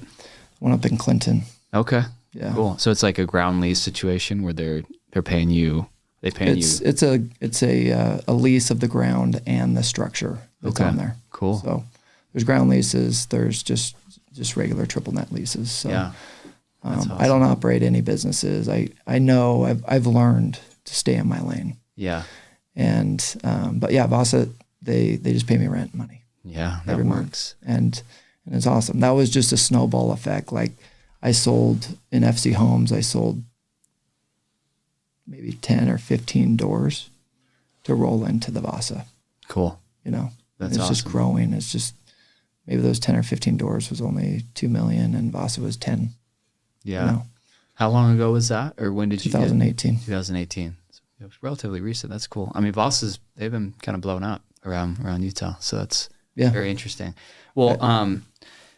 One up in Clinton. Okay. Yeah. Cool. So it's like a ground lease situation where they're paying you. It's a lease of the ground and the structure that's on there. Cool. So there's ground leases. There's just regular triple net leases. So yeah. Awesome. I don't operate any businesses. I know I've learned to stay in my lane. Yeah. And but yeah, Vasa, they just pay me rent money. Yeah, that every works. Month. And it's awesome. That was just a snowball effect. Like I sold in FC Homes, I sold maybe 10 or 15 doors to roll into the Vasa. Cool. It's awesome. Just growing. It's just maybe those 10 or 15 doors was only 2 million and Vasa was 10. Yeah. How long ago was that? Or when did 2018. you 2018. So it was relatively recent. That's cool. Vasa's, they've been kind of blown up around Utah. So that's very interesting. Well,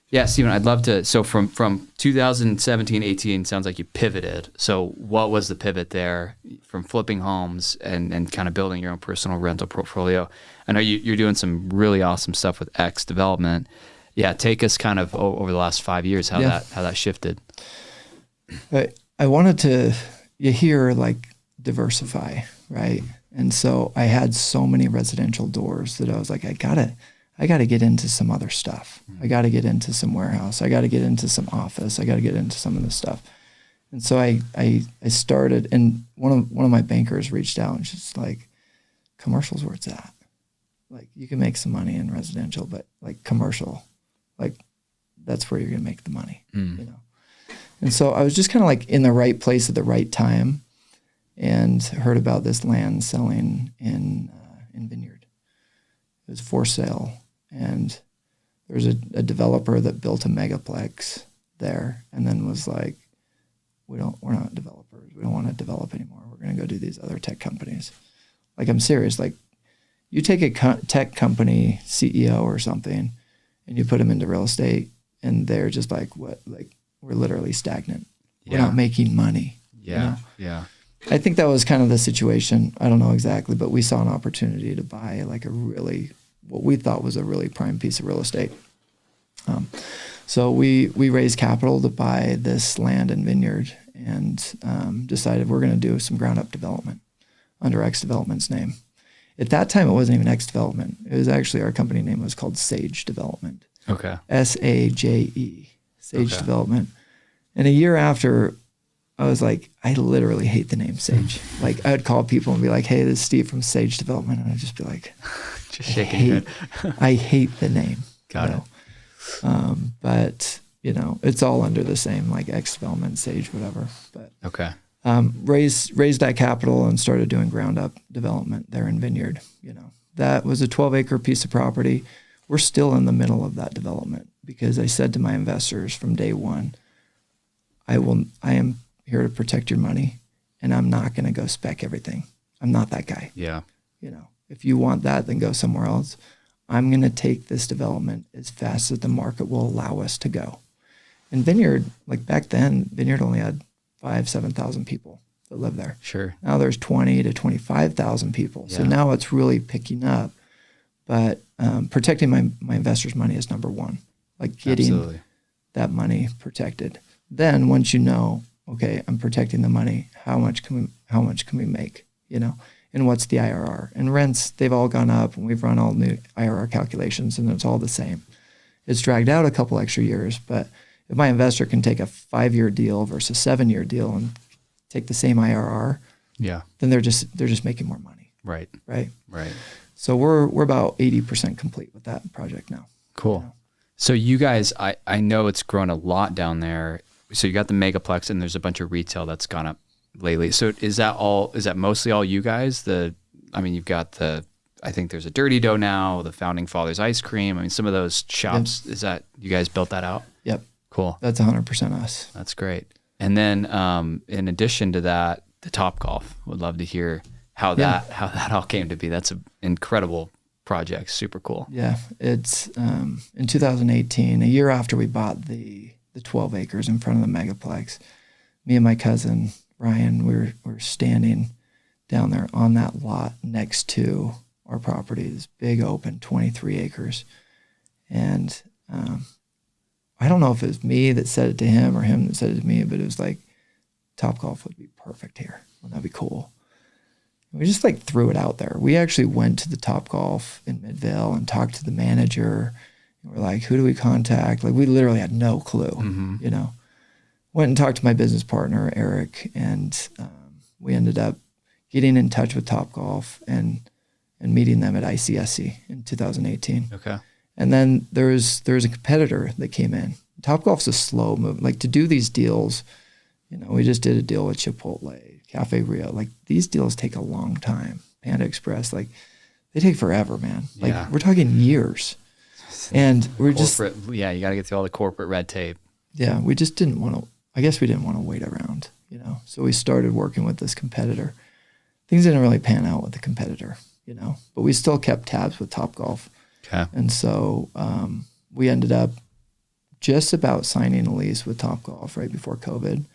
yeah, Stephen, I'd love to. So from 2017, 18, sounds like you pivoted. So what was the pivot there from flipping homes and kind of building your own personal rental portfolio? I know you're doing some really awesome stuff with X Development. Yeah, take us kind of over the last 5 years, how that shifted. I wanted to, like diversify, right? And so I had so many residential doors that I was like, I gotta get into some other stuff. I got to get into some warehouse. I got to get into some office. I got to get into some of this stuff. And so I started, and one of my bankers reached out and she's like, commercial's where it's at. Like you can make some money in residential, but like commercial, like that's where you're going to make the money, And so I was just kind of like in the right place at the right time and heard about this land selling in Vineyard. It was for sale. And there was a developer that built a megaplex there and then was like, we're not developers. We don't want to develop anymore. We're going to go do these other tech companies. Like, I'm serious. Like, you take a tech company CEO or something and you put them into real estate and they're just like, what? Like, we're literally stagnant. Yeah. We're not making money. Yeah. Yeah. I think that was kind of the situation. I don't know exactly, but we saw an opportunity to buy like what we thought was a really prime piece of real estate. So we raised capital to buy this land and vineyard and decided we're going to do some ground up development under X Development's name. At that time, it wasn't even X Development. It was actually, our company name was called Sage Development. Okay. SAJE, Sage Development. And a year after, I was like, I literally hate the name Sage. Like, I would call people and be like, hey, this is Steve from Sage Development. And I'd just be like, just shaking your head. I hate the name. Got it. But, it's all under the same, like X Development, Sage, whatever. But okay. Raised that capital and started doing ground up development there in Vineyard. That was a 12-acre piece of property. We're still in the middle of that development because I said to my investors from day one, I am here to protect your money, and I'm not going to go spec everything. I'm not that guy. Yeah. If you want that, then go somewhere else. I'm going to take this development as fast as the market will allow us to go. And Vineyard, like back then, Vineyard only had 7,000 people that lived there. Sure. Now there's 20 to 25,000 people. Yeah. So now it's really picking up. But protecting my investors' money is number one. Like getting that money protected. Then once you know okay, I'm protecting the money. How much can we make? And what's the IRR? And rents, they've all gone up, and we've run all new IRR calculations, and it's all the same. It's dragged out a couple extra years, but if my investor can take a 5-year deal versus a 7-year deal and take the same IRR, then they're just making more money. Right. So we're about 80% complete with that project now. Cool. So you guys, I know it's grown a lot down there. So you got the megaplex, and there's a bunch of retail that's gone up lately. So is that mostly all you guys? You've got I think there's a Dirty Dough now, the Founding Fathers ice cream. I mean, some of those shops, is that, you guys built that out? Yep. Cool. That's 100% us. That's great. And then in addition to that, the TopGolf, would love to hear how that all came to be. That's an incredible project. Super cool. Yeah. It's in 2018, a year after we bought the 12 acres in front of the megaplex, me and my cousin, Ryan, we were standing down there on that lot next to our property, this big open 23 acres. And I don't know if it was me that said it to him or him that said it to me, but it was like, TopGolf would be perfect here. Wouldn't that be cool? And we just threw it out there. We actually went to the TopGolf in Midvale and talked to the manager. And we're like, who do we contact? We literally had no clue, Went and talked to my business partner, Eric, and we ended up getting in touch with TopGolf and meeting them at ICSC in 2018. Okay. And then there's a competitor that came in. TopGolf's a slow move. To do these deals, we just did a deal with Chipotle, Cafe Rio. These deals take a long time. Panda Express, they take forever, man. We're talking years. And we're you got to get through all the corporate red tape. Yeah, we just didn't want to, I guess we didn't want to wait around, So we started working with this competitor. Things didn't really pan out with the competitor, but we still kept tabs with TopGolf. Okay. And so we ended up just about signing a lease with TopGolf right before COVID.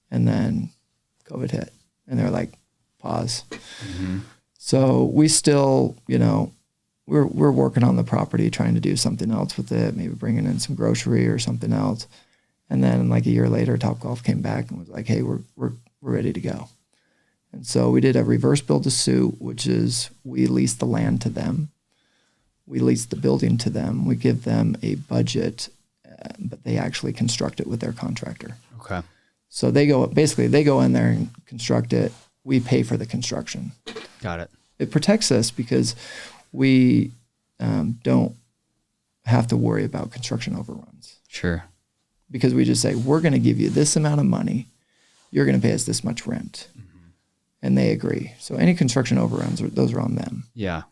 And then COVID hit, and they're like, pause. Mm-hmm. So we still, we're working on the property, trying to do something else with it, maybe bringing in some grocery or something else. And then a year later, TopGolf came back and was like, hey, we're ready to go. And so we did a reverse build to suit, which is we lease the land to them. We lease the building to them. We give them a budget, but they actually construct it with their contractor. Okay. So they go in there and construct it. We pay for the construction. Got it. It protects us because we don't have to worry about construction overruns. Sure. Because we just say, we're going to give you this amount of money. You're going to pay us this much rent. Mm-hmm. And they agree. So any construction overruns, those are on them. Yeah.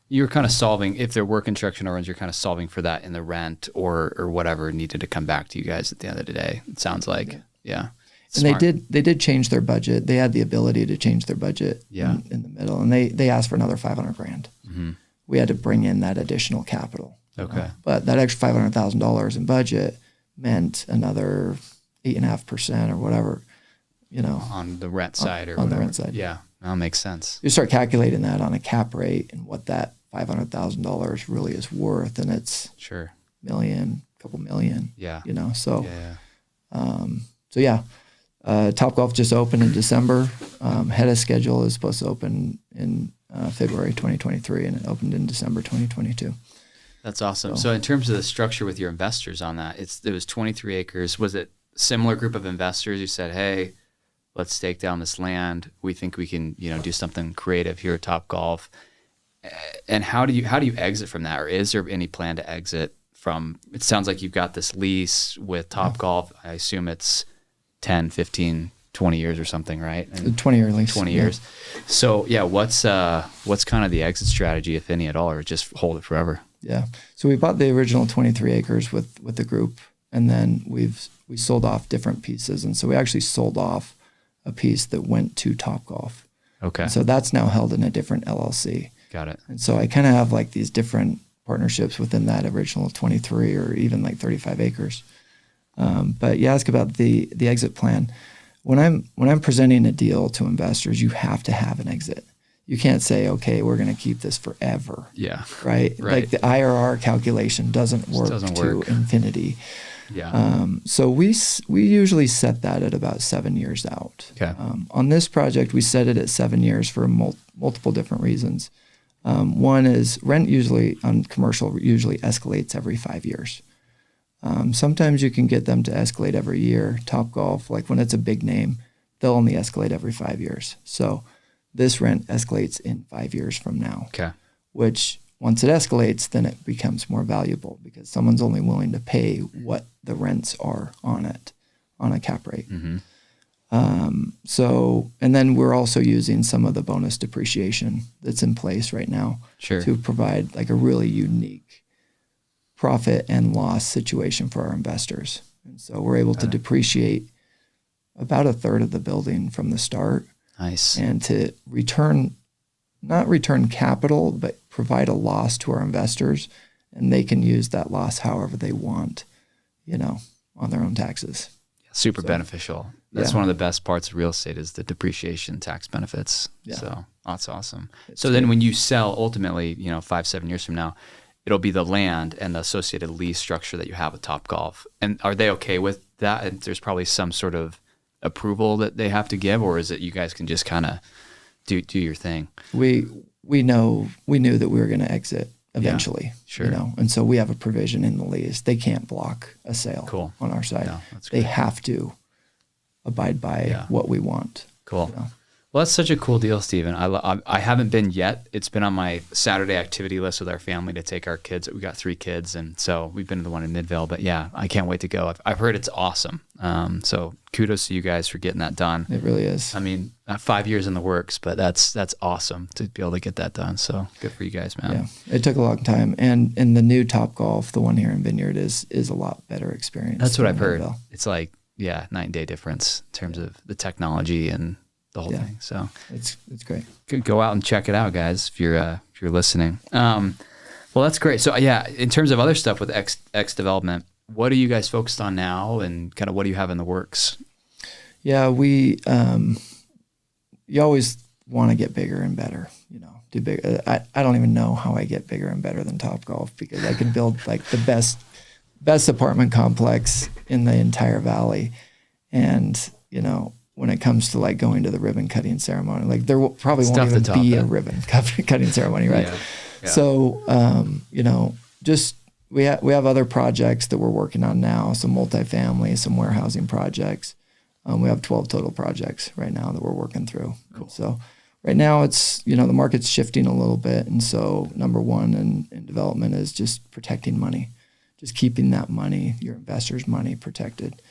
You're kind of solving, if there were construction overruns, you're kind of solving for that in the rent or whatever needed to come back to you guys at the end of the day. It sounds like, yeah. And they did change their budget. They had the ability to change their budget in the middle, and they asked for another $500,000. Mm-hmm. We had to bring in that additional capital. Okay. But that extra $500,000 in budget meant another 8.5% or whatever, on the rent side on the rent side. Yeah, that makes sense. You start calculating that on a cap rate and what that $500,000 really is worth, and it's sure couple million. Yeah. So yeah. So yeah. TopGolf just opened in December. Head of schedule is supposed to open in February 2023, and it opened in December 2022. That's awesome. So in terms of the structure with your investors on that, it was 23 acres. Was it a similar group of investors who said, hey, let's stake down this land. We think we can, do something creative here at TopGolf. And how do you exit from that? Or is there any plan to exit from, it sounds like you've got this lease with TopGolf. I assume it's 10, 15, 20 years or something, right? And 20-year lease. 20 years. So yeah, what's kind of the exit strategy, if any at all, or just hold it forever? Yeah. So we bought the original 23 acres with the group, and then we sold off different pieces. And so we actually sold off a piece that went to TopGolf. Okay. And so that's now held in a different LLC. Got it. And so I kind of have these different partnerships within that original 23 or even 35 acres. But you ask about the exit plan. When I'm presenting a deal to investors, you have to have an exit. you can't say, okay, we're going to keep this forever. Yeah. Right? Like the IRR calculation doesn't work to infinity. Yeah. So we usually set that at about 7 years out. Okay. On this project, we set it at 7 years for multiple different reasons. One is rent usually on commercial usually escalates every 5 years. Sometimes you can get them to escalate every year. TopGolf, like when it's a big name, they'll only escalate every 5 years. So this rent escalates in 5 years from now. Okay. Which once it escalates, then it becomes more valuable because someone's only willing to pay what the rents are on it, on a cap rate. Mm-hmm. And then we're also using some of the bonus depreciation that's in place right now to provide like a really unique profit and loss situation for our investors. And so we're able to depreciate about a third of the building from the start. Nice. And to not return capital, but provide a loss to our investors, and they can use that loss however they want, on their own taxes. Super beneficial. That's one of the best parts of real estate is the depreciation tax benefits. Yeah. So that's awesome. Then when you sell ultimately, 5-7 years from now, it'll be the land and the associated lease structure that you have with TopGolf. And are they okay with that? And there's probably some sort of approval that they have to give, or is it you guys can just kind of do your thing? We knew that we were going to exit eventually. Yeah, and so we have a provision in the lease. They can't block a sale on our side. Yeah, that's great. They have to abide by what we want. Cool. Well, that's such a cool deal, Steven. I haven't been yet. It's been on my Saturday activity list with our family to take our kids. We got 3 kids, and so we've been to the one in Midvale. But yeah, I can't wait to go. I've heard it's awesome. So kudos to you guys for getting that done. It really is. I mean, 5 years in the works, but that's awesome to be able to get that done. So good for you guys, man. Yeah, it took a long time, and the new TopGolf, the one here in Vineyard, is a lot better experience. That's what I've heard. It's like night and day difference in terms of the technology and the whole thing. So it's great. Go out and check it out, guys, if you're listening. Well, that's great. So in terms of other stuff with X development, what are you guys focused on now, and kind of what do you have in the works? Yeah, we you always want to get bigger and better. Do big. I don't even know how I get bigger and better than TopGolf, because I can build like the best apartment complex in the entire valley, and when it comes to like going to the ribbon cutting ceremony, like there probably won't even be a ribbon cutting ceremony, right? Yeah. So, just we have other projects that we're working on now, some multifamily, some warehousing projects. We have 12 total projects right now that we're working through. Cool. So right now it's, the market's shifting a little bit. And so number one in development is just protecting money, just keeping that money, your investors' money protected.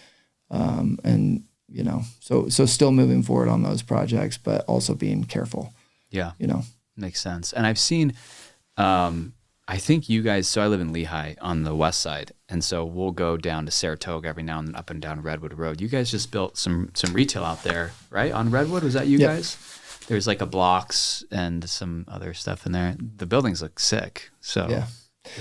So still moving forward on those projects, but also being careful. Yeah. Makes sense. And I've seen, I think you guys, so I live in Lehigh on the west side. And so we'll go down to Saratoga every now and then, up and down Redwood Road. You guys just built some retail out there, right? On Redwood, was that you guys? There's like a Blocks and some other stuff in there. The buildings look sick. So good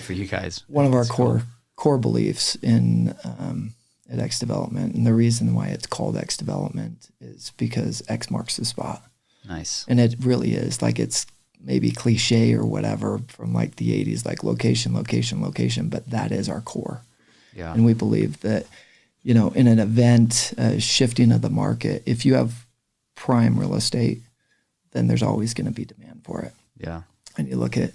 for you guys. One of our core beliefs at X Development, and the reason why it's called X Development is because X marks the spot. Nice. And it really is. Like, it's maybe cliche or whatever from like the 80s, like location, but that is our core. Yeah. And we believe that, in an event, shifting of the market, if you have prime real estate, then there's always going to be demand for it. Yeah. And you look at,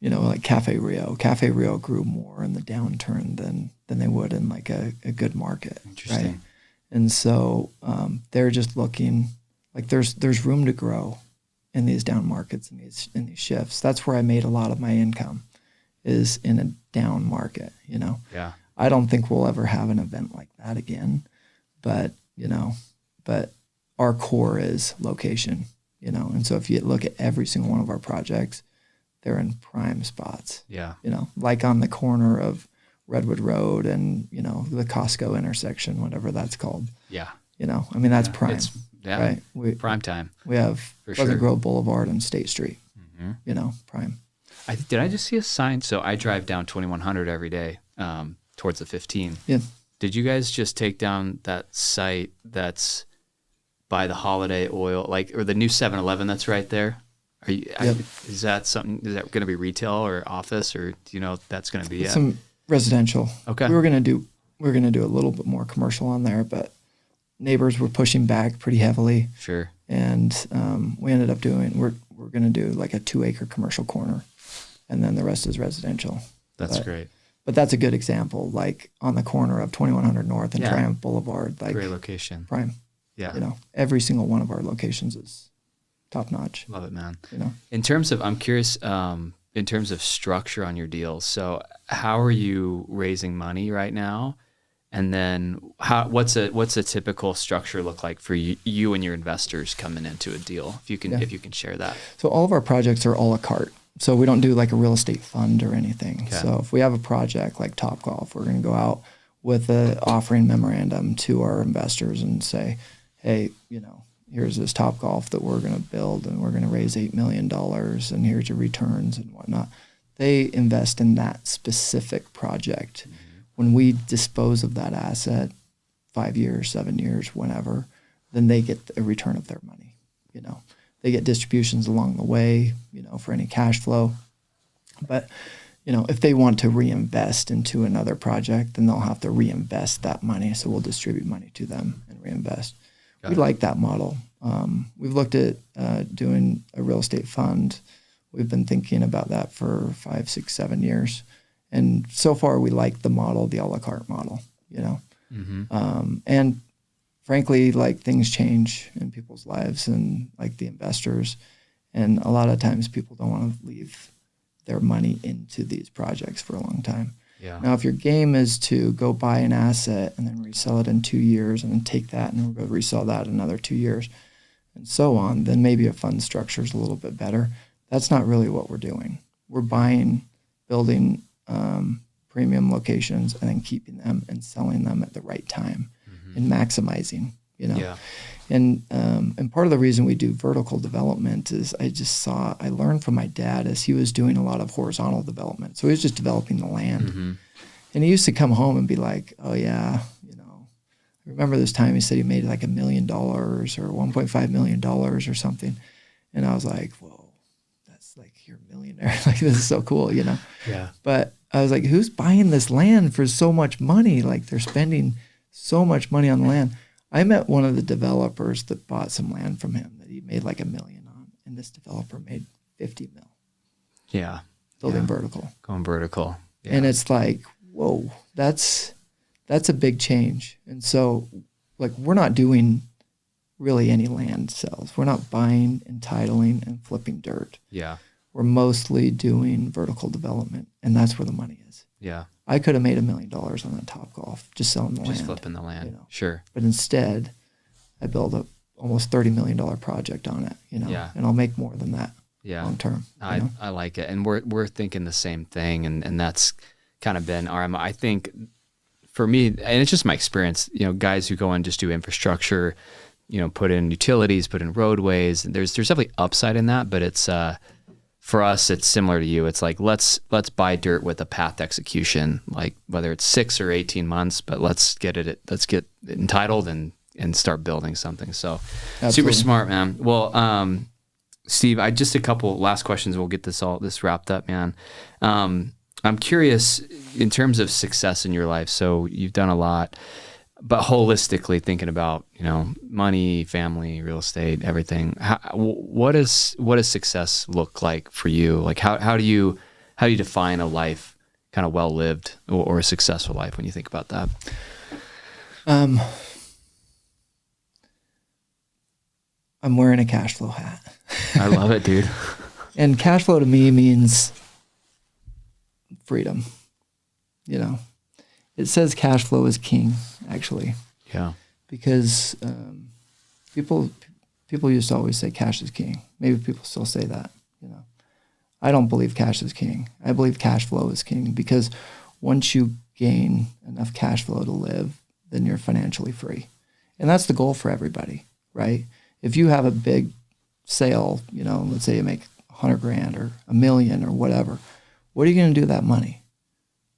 like Cafe Rio. Cafe Rio grew more in the downturn than they would in like a good market. Interesting. Right? And so they're just looking like there's room to grow in these down markets and in these shifts. That's where I made a lot of my income, is in a down market. Yeah. I don't think we'll ever have an event like that again, but our core is location. And so if you look at every single one of our projects, they're in prime spots. Yeah. Like on the corner of Redwood Road and, the Costco intersection, whatever that's called. Yeah. That's prime. Right. Prime time. We have Pleasant Grove Boulevard and State Street. Mm-hmm. Prime. Did I just see a sign? So I drive down 2100 every day towards the 15. Yeah. Did you guys just take down that site that's by the Holiday Oil, or the new 7-Eleven that's right there? Is that something, is that going to be retail or office, or do you know if that's going to be some residential? Okay. We were going to do a little bit more commercial on there, but neighbors were pushing back pretty heavily. Sure. And we ended up we're going to do like a 2-acre commercial corner, and then the rest is residential. That's great. But that's a good example, like on the corner of 2100 North and Triumph Boulevard. Like, great location. Prime. Yeah. You know, every single one of our locations is top notch. Love it, man. You know, I'm curious, in terms of structure on your deals. So how are you raising money right now? And then what's a typical structure look like for you and your investors coming into a deal? If you can share that. So all of our projects are a la carte. So we don't do like a real estate fund or anything. Okay. So if we have a project like TopGolf, we're going to go out with an offering memorandum to our investors and say, hey, you know, here's this TopGolf that we're going to build, and we're going to raise $8 million, and here's your returns and whatnot. They invest in that specific project. Mm-hmm. When we dispose of that asset, 5 years, 7 years, whenever, then they get a return of their money, you know. They get distributions along the way, you know, for any cash flow. But, you know, if they want to reinvest into another project, then they'll have to reinvest that money. So we'll distribute money to them and reinvest. We like that model. We've looked at doing a real estate fund. We've been thinking about that for 5, 6, 7 years. And so far we like the model, the a la carte model, you know. Mm-hmm. And frankly, like, things change in people's lives and like the investors. And a lot of times people don't want to leave their money into these projects for a long time. Yeah. Now, if your game is to go buy an asset and then resell it in 2 years and then take that and go resell that in another 2 years and so on, then maybe a fund structure is a little bit better. That's not really what we're doing. We're building premium locations and then keeping them and selling them at the right time. And maximizing, you know. Yeah. And part of the reason we do vertical development is I learned from my dad as he was doing a lot of horizontal development. So he was just developing the land. Mm-hmm. And he used to come home and be like, oh yeah, you know, I remember this time he said he made like $1 million or $1.5 million or something. And I was like, whoa, that's like, you're a millionaire. Like, this is so cool, you know. Yeah. But I was like, who's buying this land for so much money? Like, they're spending so much money on the land. I met one of the developers that bought some land from him that he made like $1 million on, and this developer made 50 mil. Yeah. Building vertical. Going vertical. Yeah. And it's like, whoa, that's a big change. And so, like, we're not doing really any land sales. We're not buying, entitling, and flipping dirt. Yeah. We're mostly doing vertical development, and that's where the money is. Yeah. I could have made $1 million on that TopGolf just selling the land. Just flipping the land. You know? Sure. But instead, I built a almost $30 million project on it, you know, and I'll make more than that long term. I like it. And we're thinking the same thing. And that's kind of been I think for me, and it's just my experience, you know, guys who go and just do infrastructure, you know, put in utilities, put in roadways, and there's definitely upside in that, but it's, for us, it's similar to you. It's like, let's buy dirt with a path execution, like whether it's 6 or 18 months, but let's get entitled and start building something. So Absolutely. Super smart, man. Well, Steve, just a couple last questions. We'll get this wrapped up, man. I'm curious in terms of success in your life. So you've done a lot, but holistically thinking about, you know, money, family, real estate, everything. What does success look like for you? Like how do you define a life kind of well lived or a successful life when you think about that? I'm wearing a cash flow hat. I love it, dude. And cash flow to me means freedom. You know, it says cash flow is king, actually. Yeah. Because people used to always say cash is king. Maybe people still say that, you know. I don't believe cash is king. I believe cash flow is king, because once you gain enough cash flow to live, then you're financially free. And that's the goal for everybody, right? If you have a big sale, you know, let's say you make $100,000 or $1 million or whatever, what are you going to do with that money?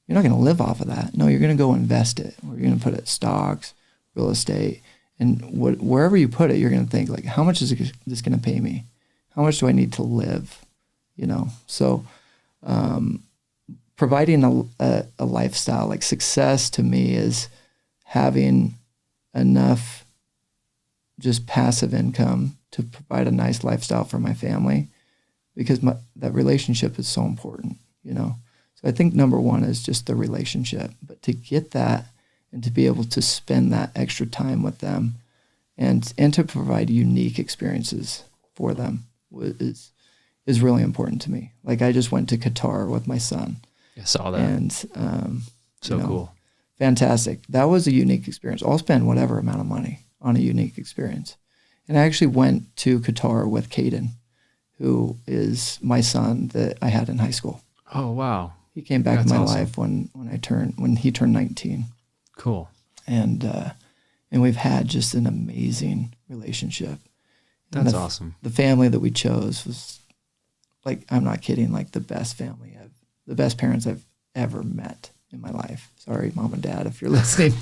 You're not going to live off of that. No, you're going to go invest it, or you're going to put it in stocks, real estate, and wherever you put it, you're going to think, like, how much is this going to pay me? How much do I need to live? You know, so providing a lifestyle, like success to me is having enough just passive income to provide a nice lifestyle for my family, because that relationship is so important, you know. So I think number one is just the relationship, but to get that and to be able to spend that extra time with them and to provide unique experiences for them is really important to me. Like I just went to Qatar with my son. I saw that. And so cool. Fantastic. That was a unique experience. I'll spend whatever amount of money on a unique experience. And I actually went to Qatar with Caden, who is my son that I had in high school. Oh, wow. He came back in my life when he turned 19. Cool. And we've had just an amazing relationship. That's awesome. The family that we chose was, like, I'm not kidding, like the best parents I've ever met in my life. Sorry, Mom and Dad, if you're listening.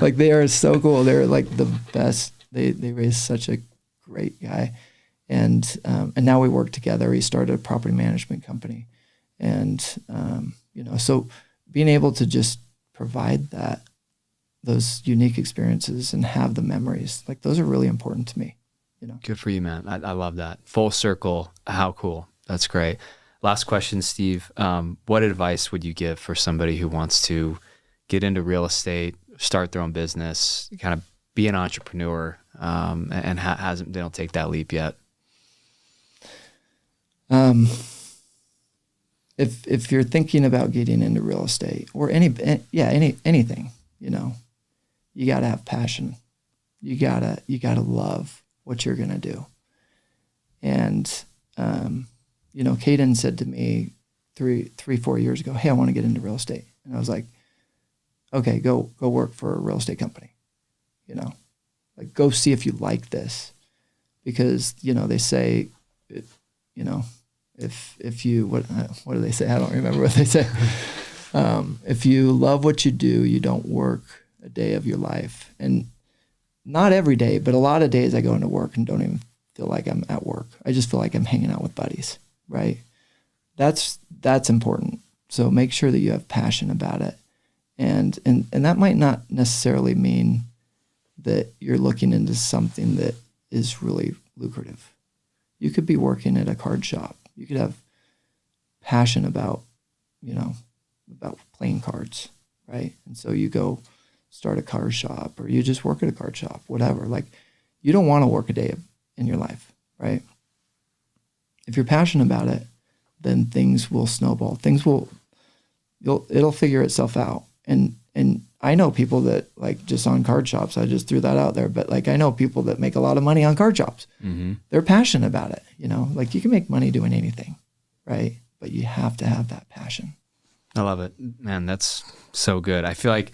Like, they are so cool. They're like the best. They raised such a great guy. And now we work together. He started a property management company. And, so being able to just provide those unique experiences and have the memories, like those are really important to me, you know. Good for you, man. I love that. Full circle. How cool. That's great. Last question, Steve. What advice would you give for somebody who wants to get into real estate, start their own business, kind of be an entrepreneur, and they don't take that leap yet? If you're thinking about getting into real estate or anything, you know, you got to have passion. You gotta love what you're going to do. And, Caden said to me 3-4 years ago, hey, I want to get into real estate. And I was like, okay, go work for a real estate company, you know, like go see if you like this, because, you know, they say, you know, if you, what do they say? I don't remember what they say. If you love what you do, you don't work a day of your life. And not every day, but a lot of days I go into work and don't even feel like I'm at work. I just feel like I'm hanging out with buddies, right? That's important. So make sure that you have passion about it. And that might not necessarily mean that you're looking into something that is really lucrative. You could be working at a card shop. You could have passion about playing cards, right? And so you go start a card shop, or you just work at a card shop, whatever. Like, you don't want to work a day in your life, right? If you're passionate about it, then things will snowball. It'll figure itself out. And I know people that, like, just on card shops, I just threw that out there, but like, I know people that make a lot of money on card shops. Mm-hmm. They're passionate about it, you know, like you can make money doing anything, right? But you have to have that passion. I love it, man. That's so good. I feel like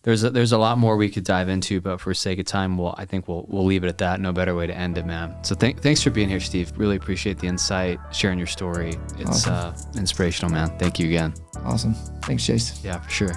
there's a lot more we could dive into, but for sake of time, I think we'll leave it at that. No better way to end it, man. So thanks for being here, Steve. Really appreciate the insight, sharing your story. It's awesome. Inspirational, man. Thank you again. Awesome. Thanks, Chase. Yeah, for sure.